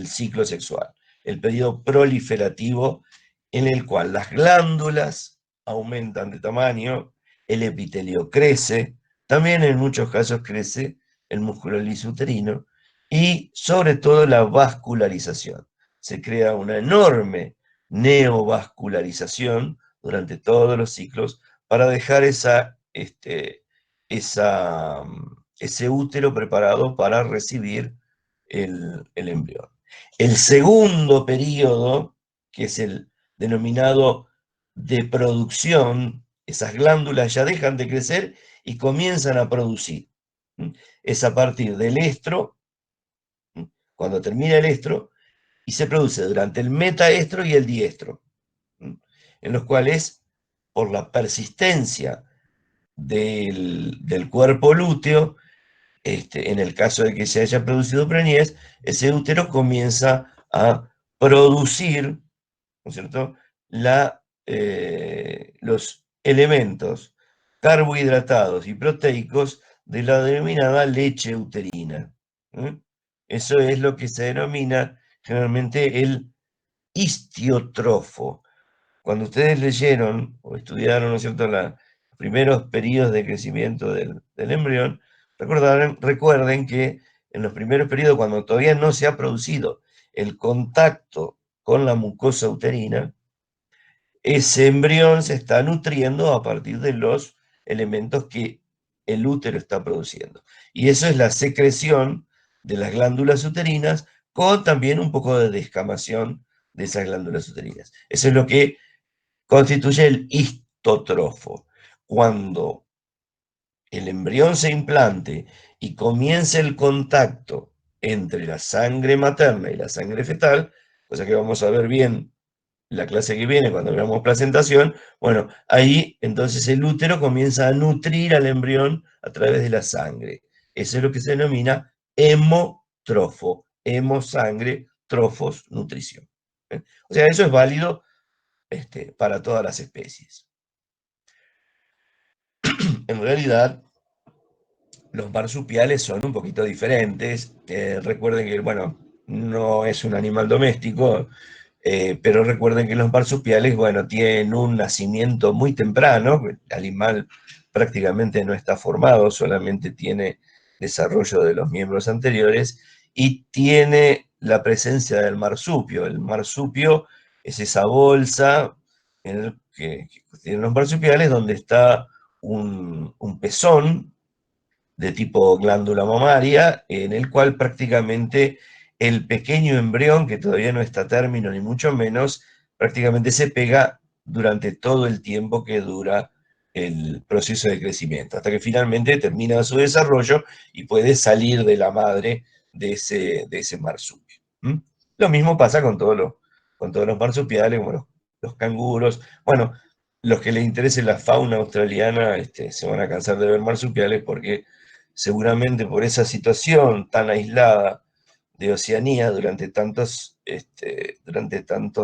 ciclo sexual, el periodo proliferativo, en el cual las glándulas aumentan de tamaño, el epitelio crece, también en muchos casos crece el músculo lisouterino, y sobre todo la vascularización. Se crea una enorme neovascularización durante todos los ciclos para dejar ese útero preparado para recibir el embrión. El segundo periodo, que es el denominado de producción, esas glándulas ya dejan de crecer y comienzan a producir. Es a partir del estro, cuando termina el estro, y se produce durante el metaestro y el diestro, en los cuales, por la persistencia del cuerpo lúteo, en el caso de que se haya producido preñez, ese útero comienza a producir, ¿no es cierto?, los elementos carbohidratados y proteicos de la denominada leche uterina. Eso es lo que se denomina generalmente el histiotrofo. Cuando ustedes leyeron o estudiaron, ¿no es cierto?, los primeros periodos de crecimiento del embrión, recuerden que en los primeros periodos, cuando todavía no se ha producido el contacto con la mucosa uterina, ese embrión se está nutriendo a partir de los elementos que el útero está produciendo. Y eso es la secreción de las glándulas uterinas, con también un poco de descamación de esas glándulas uterinas. Eso es lo que constituye el histotrofo. Cuando el embrión se implante y comience el contacto entre la sangre materna y la sangre fetal, cosa que vamos a ver bien la clase que viene cuando veamos placentación, bueno, ahí entonces el útero comienza a nutrir al embrión a través de la sangre. Eso es lo que se denomina hemotrofo. Hemosangre, trofos, nutrición. O sea, eso es válido para todas las especies. En realidad, los marsupiales son un poquito diferentes. Recuerden que, bueno, no es un animal doméstico, pero recuerden que los marsupiales, bueno, tienen un nacimiento muy temprano. El animal prácticamente no está formado, solamente tiene desarrollo de los miembros anteriores y tiene la presencia del marsupio. El marsupio es esa bolsa que tienen los marsupiales donde está un pezón de tipo glándula mamaria, en el cual prácticamente el pequeño embrión, que todavía no está a término ni mucho menos, prácticamente se pega durante todo el tiempo que dura el proceso de crecimiento, hasta que finalmente termina su desarrollo y puede salir de la madre de ese marsupio. ¿Mm? Lo mismo pasa con todos los marsupiales, como los canguros. Bueno, los que les interese la fauna australiana se van a cansar de ver marsupiales porque seguramente por esa situación tan aislada de Oceanía durante tantos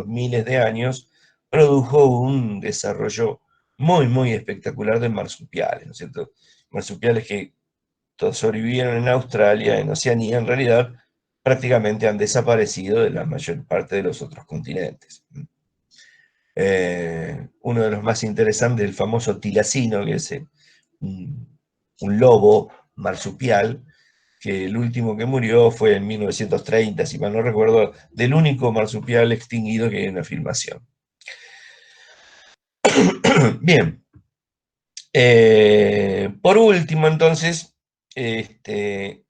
miles de años, produjo un desarrollo muy, muy espectacular de marsupiales, ¿no es cierto? Marsupiales que todos sobrevivieron en Australia, en Oceanía, en realidad prácticamente han desaparecido de la mayor parte de los otros continentes. Uno de los más interesantes, el famoso tilacino, que es un lobo marsupial, que el último que murió fue en 1930, si mal no recuerdo, del único marsupial extinguido que hay en la filmación. Bien, por último, entonces, el,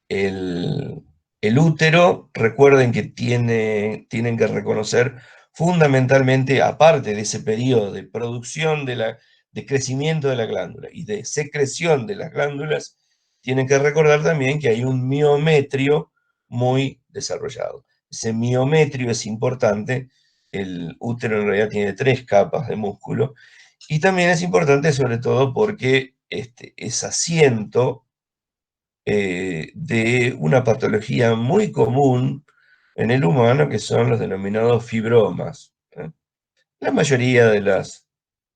el útero, recuerden que tienen que reconocer fundamentalmente, aparte de ese periodo de producción de crecimiento de la glándula y de secreción de las glándulas, tienen que recordar también que hay un miometrio muy desarrollado. Ese miometrio es importante. El útero en realidad tiene 3 capas de músculo y también es importante sobre todo porque es asiento de una patología muy común en el humano, que son los denominados fibromas. La mayoría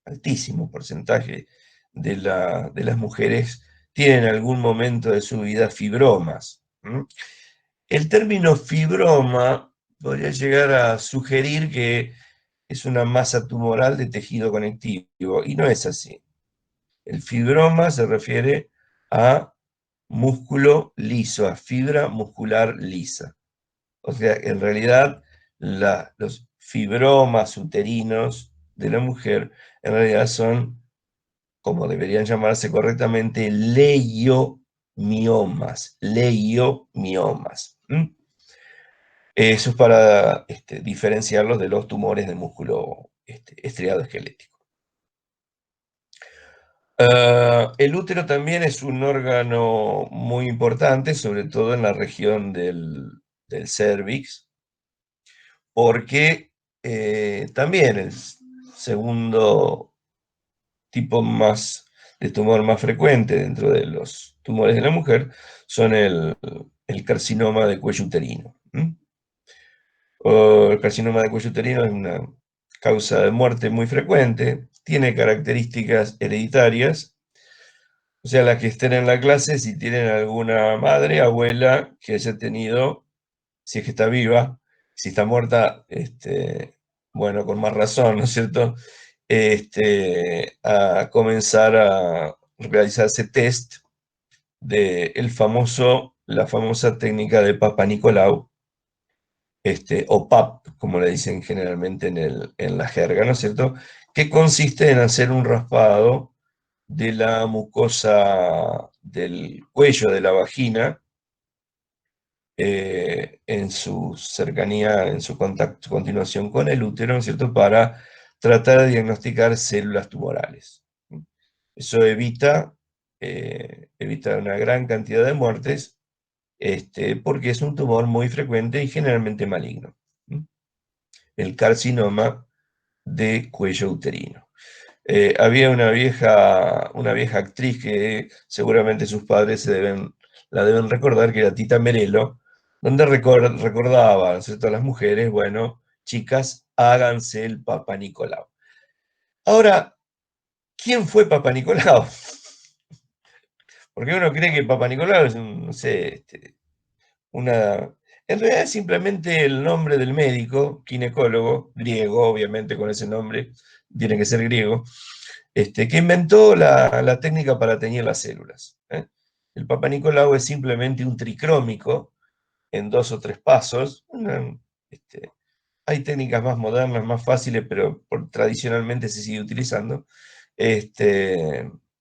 altísimo porcentaje de las mujeres tienen en algún momento de su vida fibromas. El término fibroma podría llegar a sugerir que es una masa tumoral de tejido conectivo, y no es así. El fibroma se refiere a músculo liso, a fibra muscular lisa. O sea, en realidad los fibromas uterinos de la mujer en realidad son, como deberían llamarse correctamente, leiomiomas. Leiomiomas. Eso es para diferenciarlos de los tumores de músculo estriado esquelético. El útero también es un órgano muy importante, sobre todo en la región del cérvix, porque también el segundo tipo más de tumor más frecuente dentro de los tumores de la mujer son el carcinoma de cuello uterino. El carcinoma de cuello uterino es una causa de muerte muy frecuente, tiene características hereditarias. O sea, las que estén en la clase, si tienen alguna madre, abuela que haya tenido, si es que está viva, si está muerta, bueno, con más razón, ¿no es cierto? A comenzar a realizarse test de la famosa técnica de Papa Nicolau, o PAP, como le dicen generalmente en la jerga, ¿no es cierto? Que consiste en hacer un raspado de la mucosa del cuello de la vagina, en su cercanía, en su contacto, continuación con el útero, ¿no es cierto?, para tratar de diagnosticar células tumorales. Eso evita una gran cantidad de muertes, porque es un tumor muy frecuente y generalmente maligno. El carcinoma de cuello uterino. Había una vieja actriz que seguramente sus padres la deben recordar, que era Tita Merelo, donde recordaba, ¿no es cierto?, a las mujeres, bueno, chicas, háganse el Papa Nicolau. Ahora, ¿quién fue Papa Nicolau? Porque uno cree que Papa Nicolau es no sé, una... En realidad es simplemente el nombre del médico, ginecólogo, griego, obviamente con ese nombre, tiene que ser griego, que inventó la técnica para teñir las células. El Papa Nicolau es simplemente un tricrómico en 2 o 3 pasos. Hay técnicas más modernas, más fáciles, pero tradicionalmente se sigue utilizando, Es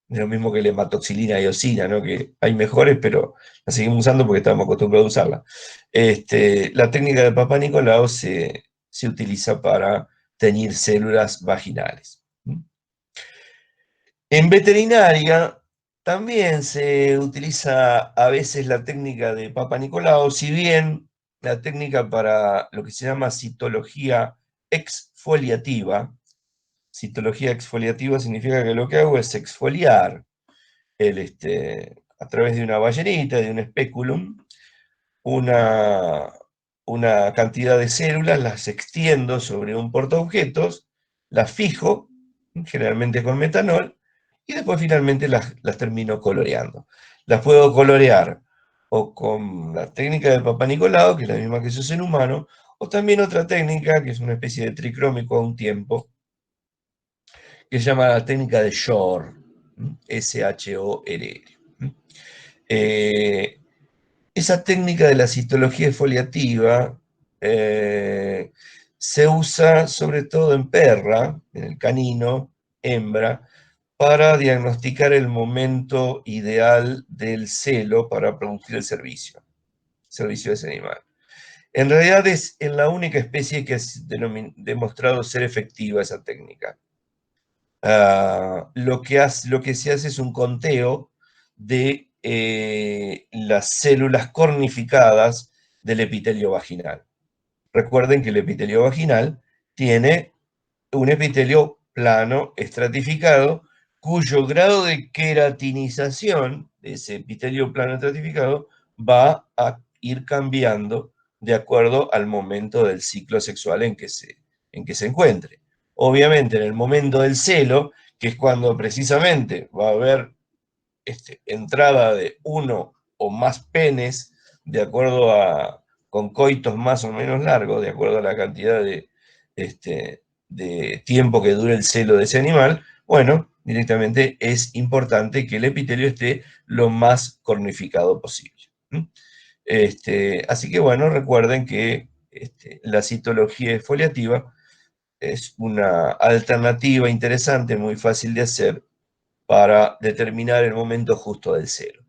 lo mismo que la hematoxilina y eosina, ¿no? Que hay mejores, pero la seguimos usando porque estamos acostumbrados a usarla. La técnica de Papa Nicolau se utiliza para teñir células vaginales. En veterinaria también se utiliza a veces la técnica de Papa Nicolau, si bien la técnica para lo que se llama citología exfoliativa. Citología exfoliativa significa que lo que hago es exfoliar a través de una ballenita, de un speculum, una, una cantidad de células, las extiendo sobre un portaobjetos, las fijo, generalmente con metanol, y después finalmente las termino coloreando. Las puedo colorear o con la técnica de Papa Nicolau, que es la misma que se usa en humano, o también otra técnica, que es una especie de tricrómico a un tiempo, que se llama la técnica de Shore, Shorr. Eh, Esa técnica de la citología exfoliativa se usa sobre todo en perra, en el canino, hembra, para diagnosticar el momento ideal del celo para producir el servicio de ese animal. En realidad es en la única especie que ha demostrado ser efectiva esa técnica. Lo que se hace es un conteo de las células cornificadas del epitelio vaginal. Recuerden que el epitelio vaginal tiene un epitelio plano estratificado, cuyo grado de queratinización de ese epitelio plano estratificado va a ir cambiando de acuerdo al momento del ciclo sexual en que se encuentre. Obviamente, en el momento del celo, que es cuando precisamente va a haber entrada de uno o más penes, de acuerdo con coitos más o menos largos, de acuerdo a la cantidad de tiempo que dure el celo de ese animal, bueno, directamente es importante que el epitelio esté lo más cornificado posible. Así que bueno, recuerden que la citología exfoliativa es una alternativa interesante, muy fácil de hacer para determinar el momento justo del celo.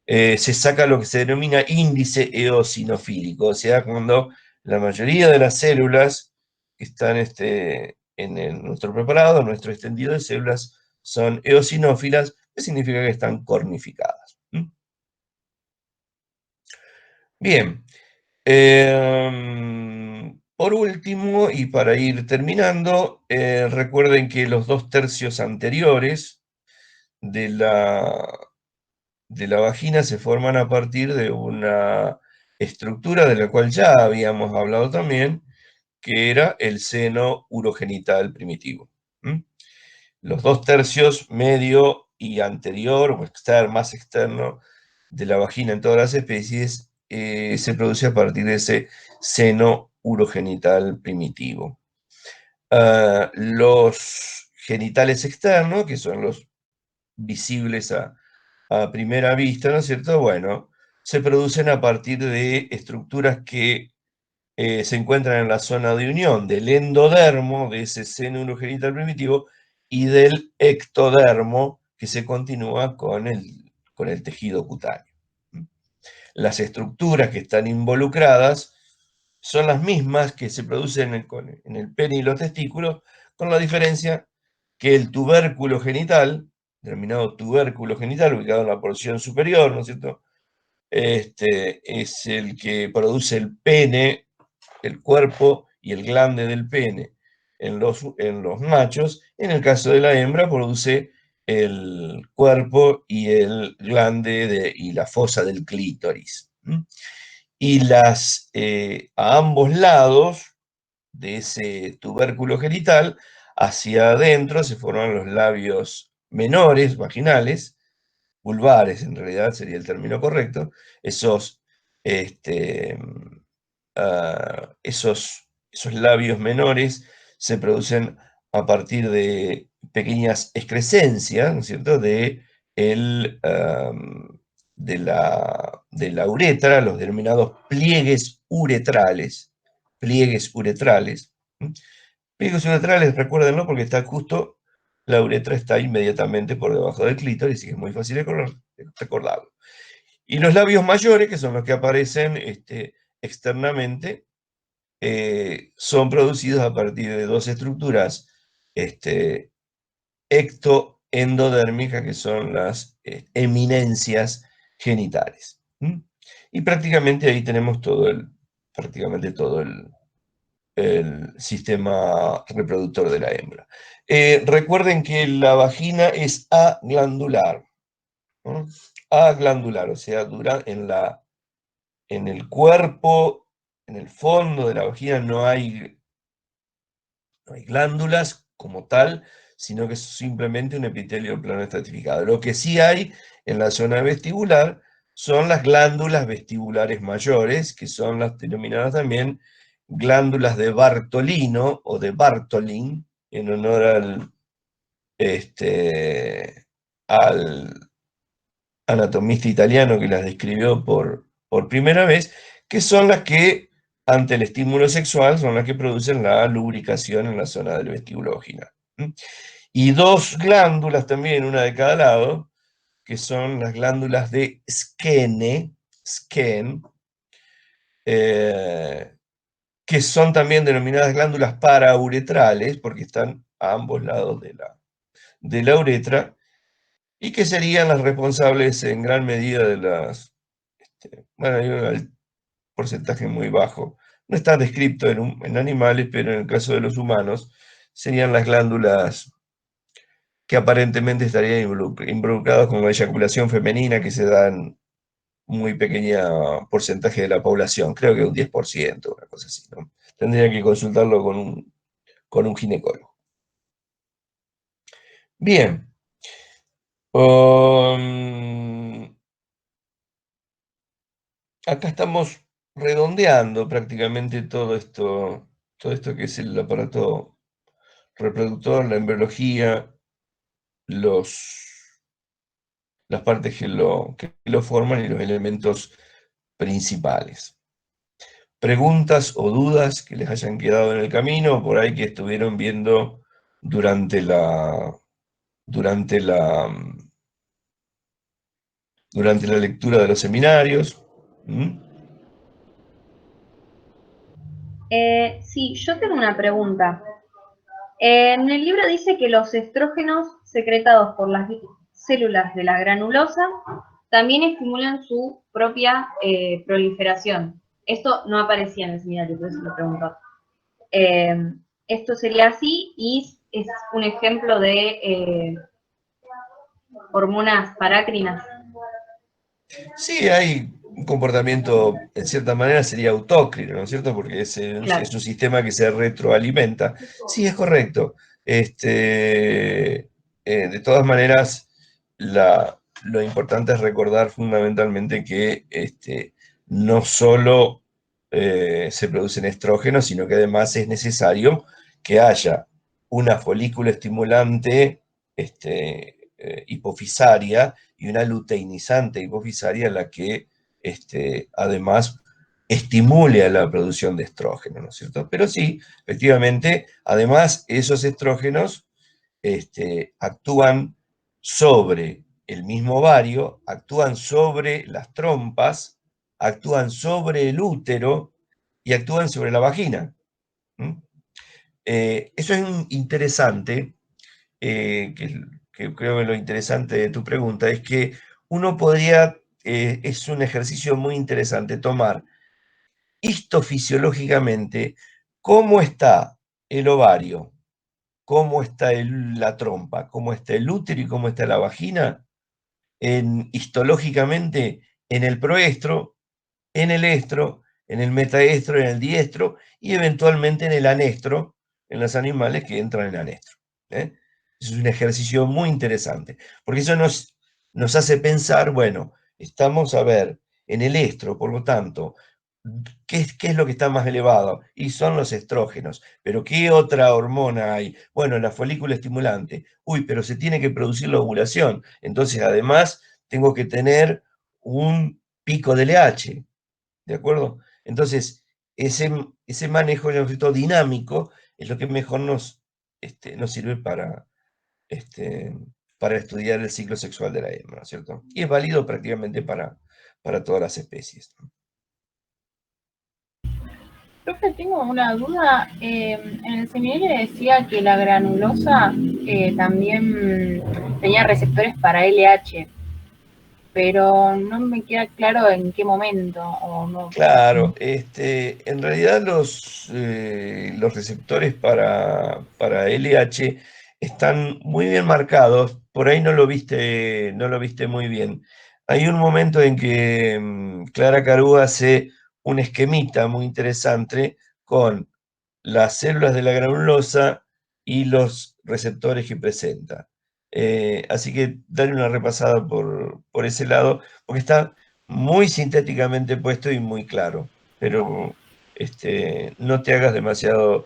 Se saca lo que se denomina índice eosinofílico, o sea, cuando la mayoría de las células que están nuestro preparado, nuestro extendido de células, son eosinófilas, que significa que están cornificadas. Bien. Por último, y para ir terminando, recuerden que los 2/3 anteriores de la vagina se forman a partir de una estructura de la cual ya habíamos hablado también, que era el seno urogenital primitivo. Los 2/3 medio y anterior, o más externo, de la vagina en todas las especies, se produce a partir de ese seno urogenital primitivo. Los genitales externos, que son los visibles a primera vista, ¿no es cierto? Bueno, se producen a partir de estructuras que se encuentran en la zona de unión del endodermo, de ese seno urogenital primitivo, y del ectodermo, que se continúa con el tejido cutáneo. Las estructuras que están involucradas son las mismas que se producen en el pene y los testículos, con la diferencia que el tubérculo genital, denominado tubérculo genital, ubicado en la porción superior, ¿no es cierto? Es el que produce el pene, el cuerpo y el glande del pene en los machos. En el caso de la hembra, produce el cuerpo y el glande y la fosa del clítoris. Y a ambos lados de ese tubérculo genital, hacia adentro, se forman los labios menores, vaginales, vulvares en realidad sería el término correcto. Este, esos labios menores se producen a partir de pequeñas excrescencias, ¿no es cierto?, de la uretra, los denominados pliegues uretrales. Pliegues uretrales. Pliegues uretrales, recuérdenlo porque está justo la uretra está inmediatamente por debajo del clítoris, y es muy fácil de recordarlo. Y los labios mayores, que son los que aparecen externamente, son producidos a partir de dos estructuras ectoendodérmicas, que son las eminencias genitales. Y prácticamente ahí tenemos prácticamente todo el sistema reproductor de la hembra. Recuerden que la vagina es aglandular, ¿no? Aglandular, o sea, en el cuerpo, en el fondo de la vagina no hay glándulas como tal, sino que es simplemente un epitelio plano estratificado. Lo que sí hay en la zona vestibular son las glándulas vestibulares mayores, que son las denominadas también glándulas de Bartolino o de Bartolin, en honor al anatomista italiano que las describió por primera vez, que son las que, ante el estímulo sexual, son las que producen la lubricación en la zona del vestíbulo vaginal. Y dos glándulas también, una de cada lado, que son las glándulas de Skene, que son también denominadas glándulas parauretrales, porque están a ambos lados de la uretra, y que serían las responsables en gran medida de bueno, hay un porcentaje muy bajo, no está descrito en animales, pero en el caso de los humanos, serían las glándulas que aparentemente estarían involucradas con la eyaculación femenina, que se da en muy pequeño porcentaje de la población, creo que un 10%, una cosa así, ¿no? Tendría que consultarlo con un ginecólogo. Bien. Acá estamos redondeando prácticamente todo esto que es el aparato reproductor, la embriología, las partes que lo forman y los elementos principales. Preguntas o dudas que les hayan quedado en el camino, por ahí que estuvieron viendo durante durante la, durante la lectura de los seminarios. Sí, yo tengo una pregunta. En el libro dice que los estrógenos secretados por las células de la granulosa también estimulan su propia proliferación. Esto no aparecía en el seminario, por eso lo pregunto. Esto sería así y es un ejemplo de hormonas parácrinas. Sí, hay un comportamiento, en cierta manera sería autócrino, ¿no es cierto? Porque Claro. es un sistema que se retroalimenta. Sí, es correcto. De todas maneras, lo importante es recordar fundamentalmente que no solo se producen estrógenos, sino que además es necesario que haya una folícula estimulante hipofisaria y una luteinizante hipofisaria, la que además estimule a la producción de estrógeno, ¿no es cierto? Pero sí, efectivamente, además esos estrógenos actúan sobre el mismo ovario, actúan sobre las trompas, actúan sobre el útero y actúan sobre la vagina. Eso es interesante, que creo que lo interesante de tu pregunta es que uno podría, es un ejercicio muy interesante, tomar histofisiológicamente cómo está el ovario, cómo está la trompa, cómo está el útero y cómo está la vagina, histológicamente en el proestro, en el estro, en el metaestro, en el diestro y eventualmente en el anestro, en los animales que entran en anestro. ¿eh? Es un ejercicio muy interesante, porque eso nos hace pensar, bueno, estamos a ver en el estro, por lo tanto, ¿qué es lo que está más elevado? Y son los estrógenos. ¿Pero qué otra hormona hay? Bueno, la folícula estimulante. Uy, pero se tiene que producir la ovulación. Entonces, además, tengo que tener un pico de LH. ¿De acuerdo? Entonces, ese manejo dinámico es lo que mejor nos sirve para estudiar el ciclo sexual de la hembra, ¿no es cierto? Y es válido prácticamente para todas las especies. Profe, tengo una duda. En el seminario decía que la granulosa también tenía receptores para LH, pero no me queda claro en qué momento o no. Claro, en realidad los receptores para LH están muy bien marcados, por ahí no lo viste muy bien. Hay un momento en que Clara Carú hace un esquemita muy interesante con las células de la granulosa y los receptores que presenta. Así que dale una repasada por ese lado, porque está muy sintéticamente puesto y muy claro, pero no te hagas demasiado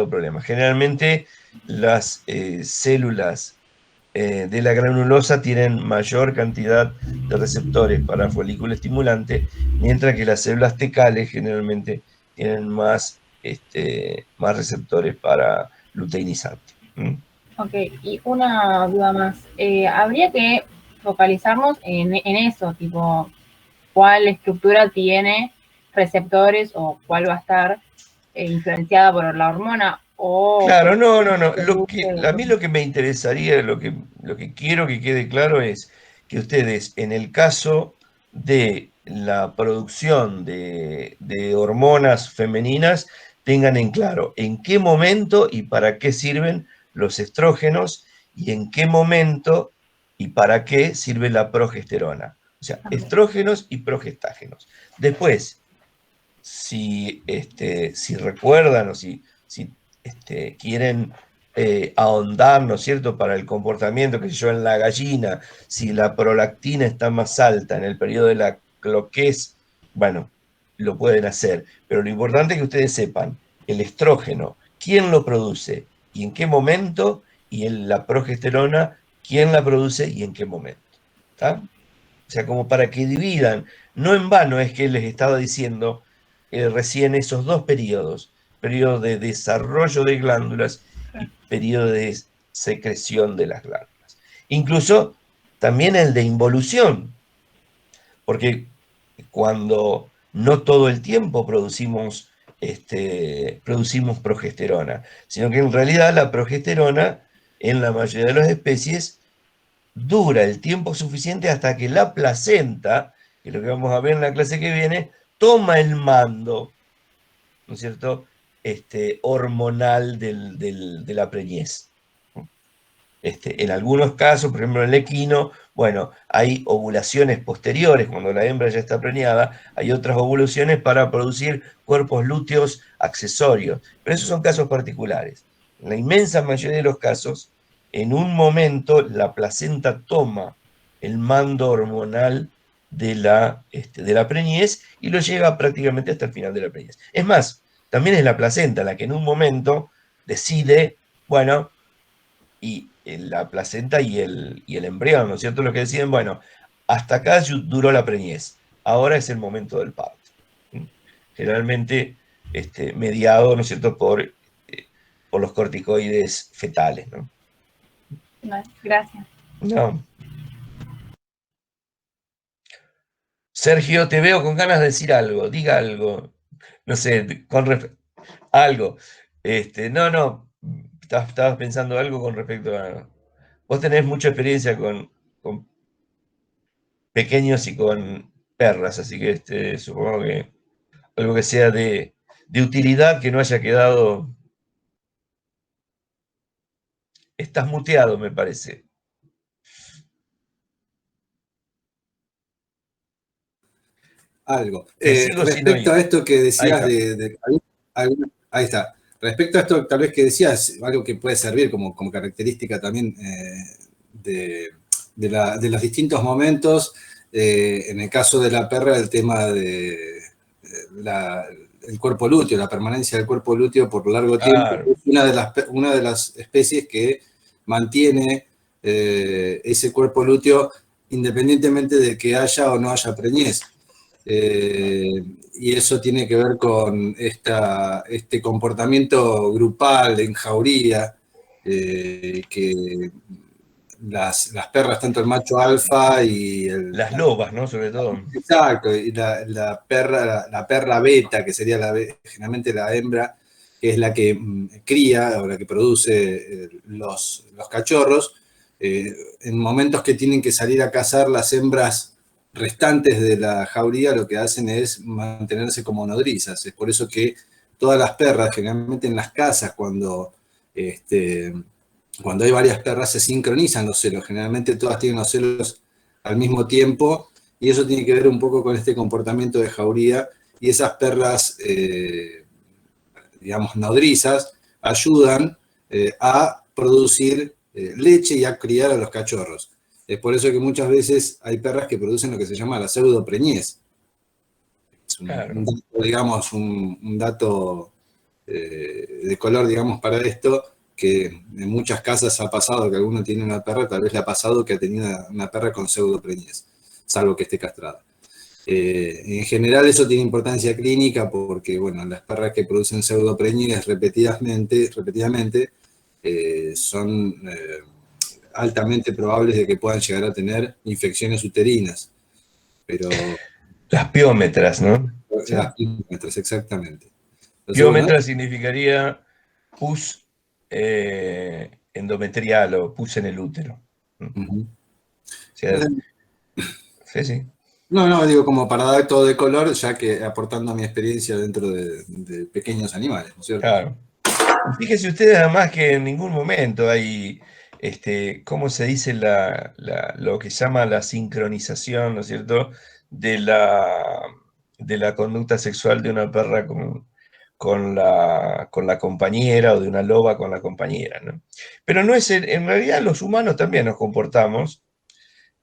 problema. Generalmente las células de la granulosa tienen mayor cantidad de receptores para folículo estimulante, mientras que las células tecales generalmente tienen más receptores para luteinizante. Ok, y una duda más. Habría que focalizarnos en eso, tipo, cuál estructura tiene receptores o cuál va a estar influenciada por la hormona o Claro, por no. A mí produce. lo que me interesaría, lo que quiero que quede claro es que ustedes, en el caso de la producción de hormonas femeninas, tengan en claro en qué momento y para qué sirven los estrógenos y en qué momento y para qué sirve la progesterona. O sea, estrógenos y progestágenos. Después, si recuerdan o si quieren ahondar, ¿no es cierto?, para el comportamiento, que sé yo, en la gallina, si la prolactina está más alta en el periodo de la cloquez, bueno, lo pueden hacer. Pero lo importante es que ustedes sepan el estrógeno, quién lo produce y en qué momento, y la progesterona, quién la produce y en qué momento. ¿Está? O sea, como para que dividan. No en vano es que les estaba diciendo recién esos dos periodos, periodo de desarrollo de glándulas y periodo de secreción de las glándulas. Incluso también el de involución, porque cuando no todo el tiempo producimos progesterona, sino que en realidad la progesterona en la mayoría de las especies dura el tiempo suficiente hasta que la placenta, que es lo que vamos a ver en la clase que viene, toma el mando, ¿no es cierto?, hormonal de la preñez. En algunos casos, por ejemplo en el equino, bueno, hay ovulaciones posteriores, cuando la hembra ya está preñada, hay otras ovulaciones para producir cuerpos lúteos accesorios, pero esos son casos particulares. En la inmensa mayoría de los casos, en un momento la placenta toma el mando hormonal de la preñez y lo lleva prácticamente hasta el final de la preñez. Es más, también es la placenta la que en un momento decide, bueno, y la placenta y el embrión, ¿no es cierto? Lo que deciden, bueno, hasta acá duró la preñez, ahora es el momento del parto. Generalmente mediado, ¿no es cierto?, por los corticoides fetales, ¿no? Gracias. No. Sergio, te veo con ganas de decir algo, diga algo, no sé, algo. No, estabas pensando algo con respecto a... Vos tenés mucha experiencia con pequeños y con perras, así que supongo que algo que sea de utilidad, que no haya quedado... Estás muteado, me parece. Algo. Te sigo sin Respecto oír. a esto que Ahí decías está. ahí está. Respecto a esto, tal vez que decías, algo que puede servir como característica también de los distintos momentos, en el caso de la perra, el tema de el cuerpo lúteo, la permanencia del cuerpo lúteo por largo tiempo, Claro. es una de las especies que mantiene ese cuerpo lúteo independientemente de que haya o no haya preñez. Y eso tiene que ver con este comportamiento grupal en jauría que las perras, tanto el macho alfa y Las lobas, ¿no? Sobre todo. Exacto, y la perra beta, que sería generalmente la hembra, que es la que cría o la que produce los cachorros, en momentos que tienen que salir a cazar, las hembras restantes de la jauría lo que hacen es mantenerse como nodrizas. Es por eso que todas las perras, generalmente en las casas, cuando hay varias perras, se sincronizan los celos. Generalmente todas tienen los celos al mismo tiempo, y eso tiene que ver un poco con este comportamiento de jauría, y esas perras, digamos, nodrizas, ayudan a producir leche y a criar a los cachorros. Es por eso que muchas veces hay perras que producen lo que se llama la pseudopreñez. Es un dato, digamos, un dato de color, digamos, para esto, que en muchas casas ha pasado que alguno tiene una perra, tal vez le ha pasado que ha tenido una perra con pseudopreñez, salvo que esté castrada. En general eso tiene importancia clínica porque, bueno, las perras que producen pseudopreñez repetidamente son altamente probables de que puedan llegar a tener infecciones uterinas. Pero Las piómetras, ¿no? las piómetras, exactamente. Entonces, Piómetra significaría pus endometrial o pus en el útero. Uh-huh. O sea, sí. No, digo como para dar todo de color, ya que aportando mi experiencia dentro de pequeños animales, ¿no es cierto? Claro. Fíjese usted además que en ningún momento hay, ¿cómo se dice lo que se llama la sincronización, ¿no es cierto?, de la conducta sexual de una perra con la compañera, o de una loba con la compañera, ¿no? Pero no es, en realidad los humanos también nos comportamos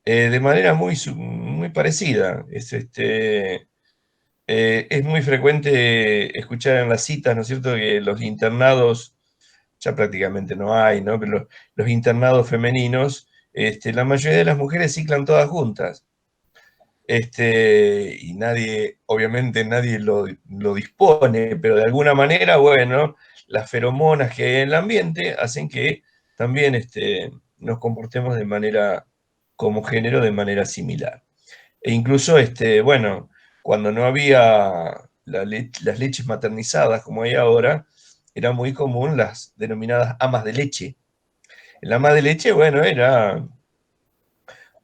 de manera muy parecida. Es muy frecuente escuchar en las citas, ¿no es cierto?, que los internados, ya prácticamente no hay, ¿no?, pero los internados femeninos, la mayoría de las mujeres ciclan todas juntas. Y obviamente nadie lo dispone, pero de alguna manera, bueno, las feromonas que hay en el ambiente hacen que también nos comportemos de manera, como género, de manera similar. E incluso, bueno, cuando no había las leches maternizadas como hay ahora, era muy común las denominadas amas de leche. El ama de leche, bueno, era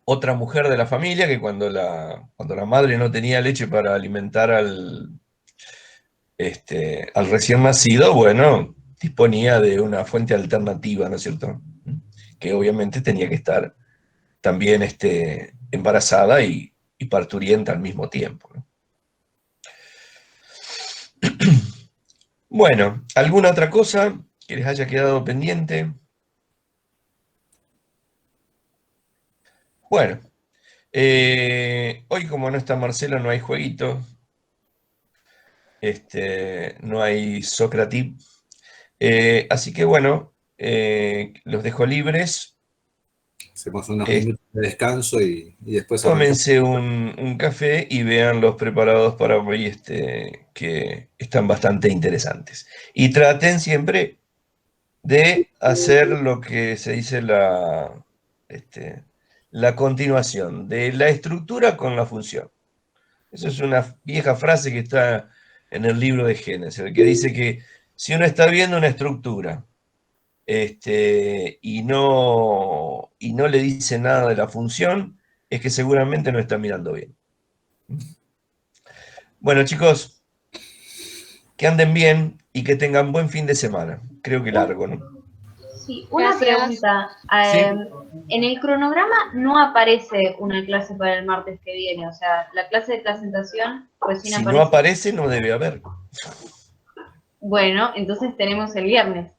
otra mujer de la familia que cuando la madre no tenía leche para alimentar al recién nacido, bueno, disponía de una fuente alternativa, ¿no es cierto?, que obviamente tenía que estar también embarazada y parturienta al mismo tiempo, ¿no? Bueno, ¿alguna otra cosa que les haya quedado pendiente? Bueno, hoy como no está Marcelo no hay jueguito, no hay Socratip, así que bueno, los dejo libres. Hacemos unos minutos de descanso y después tómense un café y vean los preparados para hoy, que están bastante interesantes. Y traten siempre de hacer lo que se dice la continuación de la estructura con la función. Eso es una vieja frase que está en el libro de Génesis, que dice que si uno está viendo una estructura y no le dice nada de la función, es que seguramente no está mirando bien. Bueno, chicos, que anden bien y que tengan buen fin de semana. Creo que largo, ¿no? Sí, una Gracias. pregunta. Sí. En el cronograma no aparece una clase para el martes que viene, o sea, la clase de presentación recién Si aparece. no aparece, no debe haber. Bueno, entonces tenemos el viernes.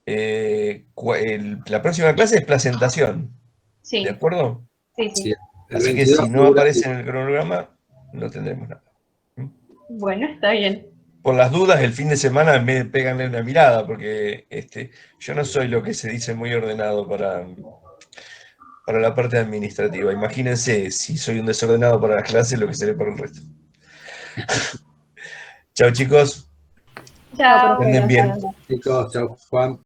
La próxima clase es presentación. Sí, ¿De acuerdo? sí. Sí, el Así que 22 si no aparece en el cronograma, no tendremos nada. Bueno, está bien. Por las dudas, el fin de semana me péganle una mirada, porque yo no soy lo que se dice muy ordenado para la parte administrativa. Imagínense si soy un desordenado para las clases, lo que seré para el resto. Chao, chicos. Chao, Que anden bien. Chicos, chao, Juan.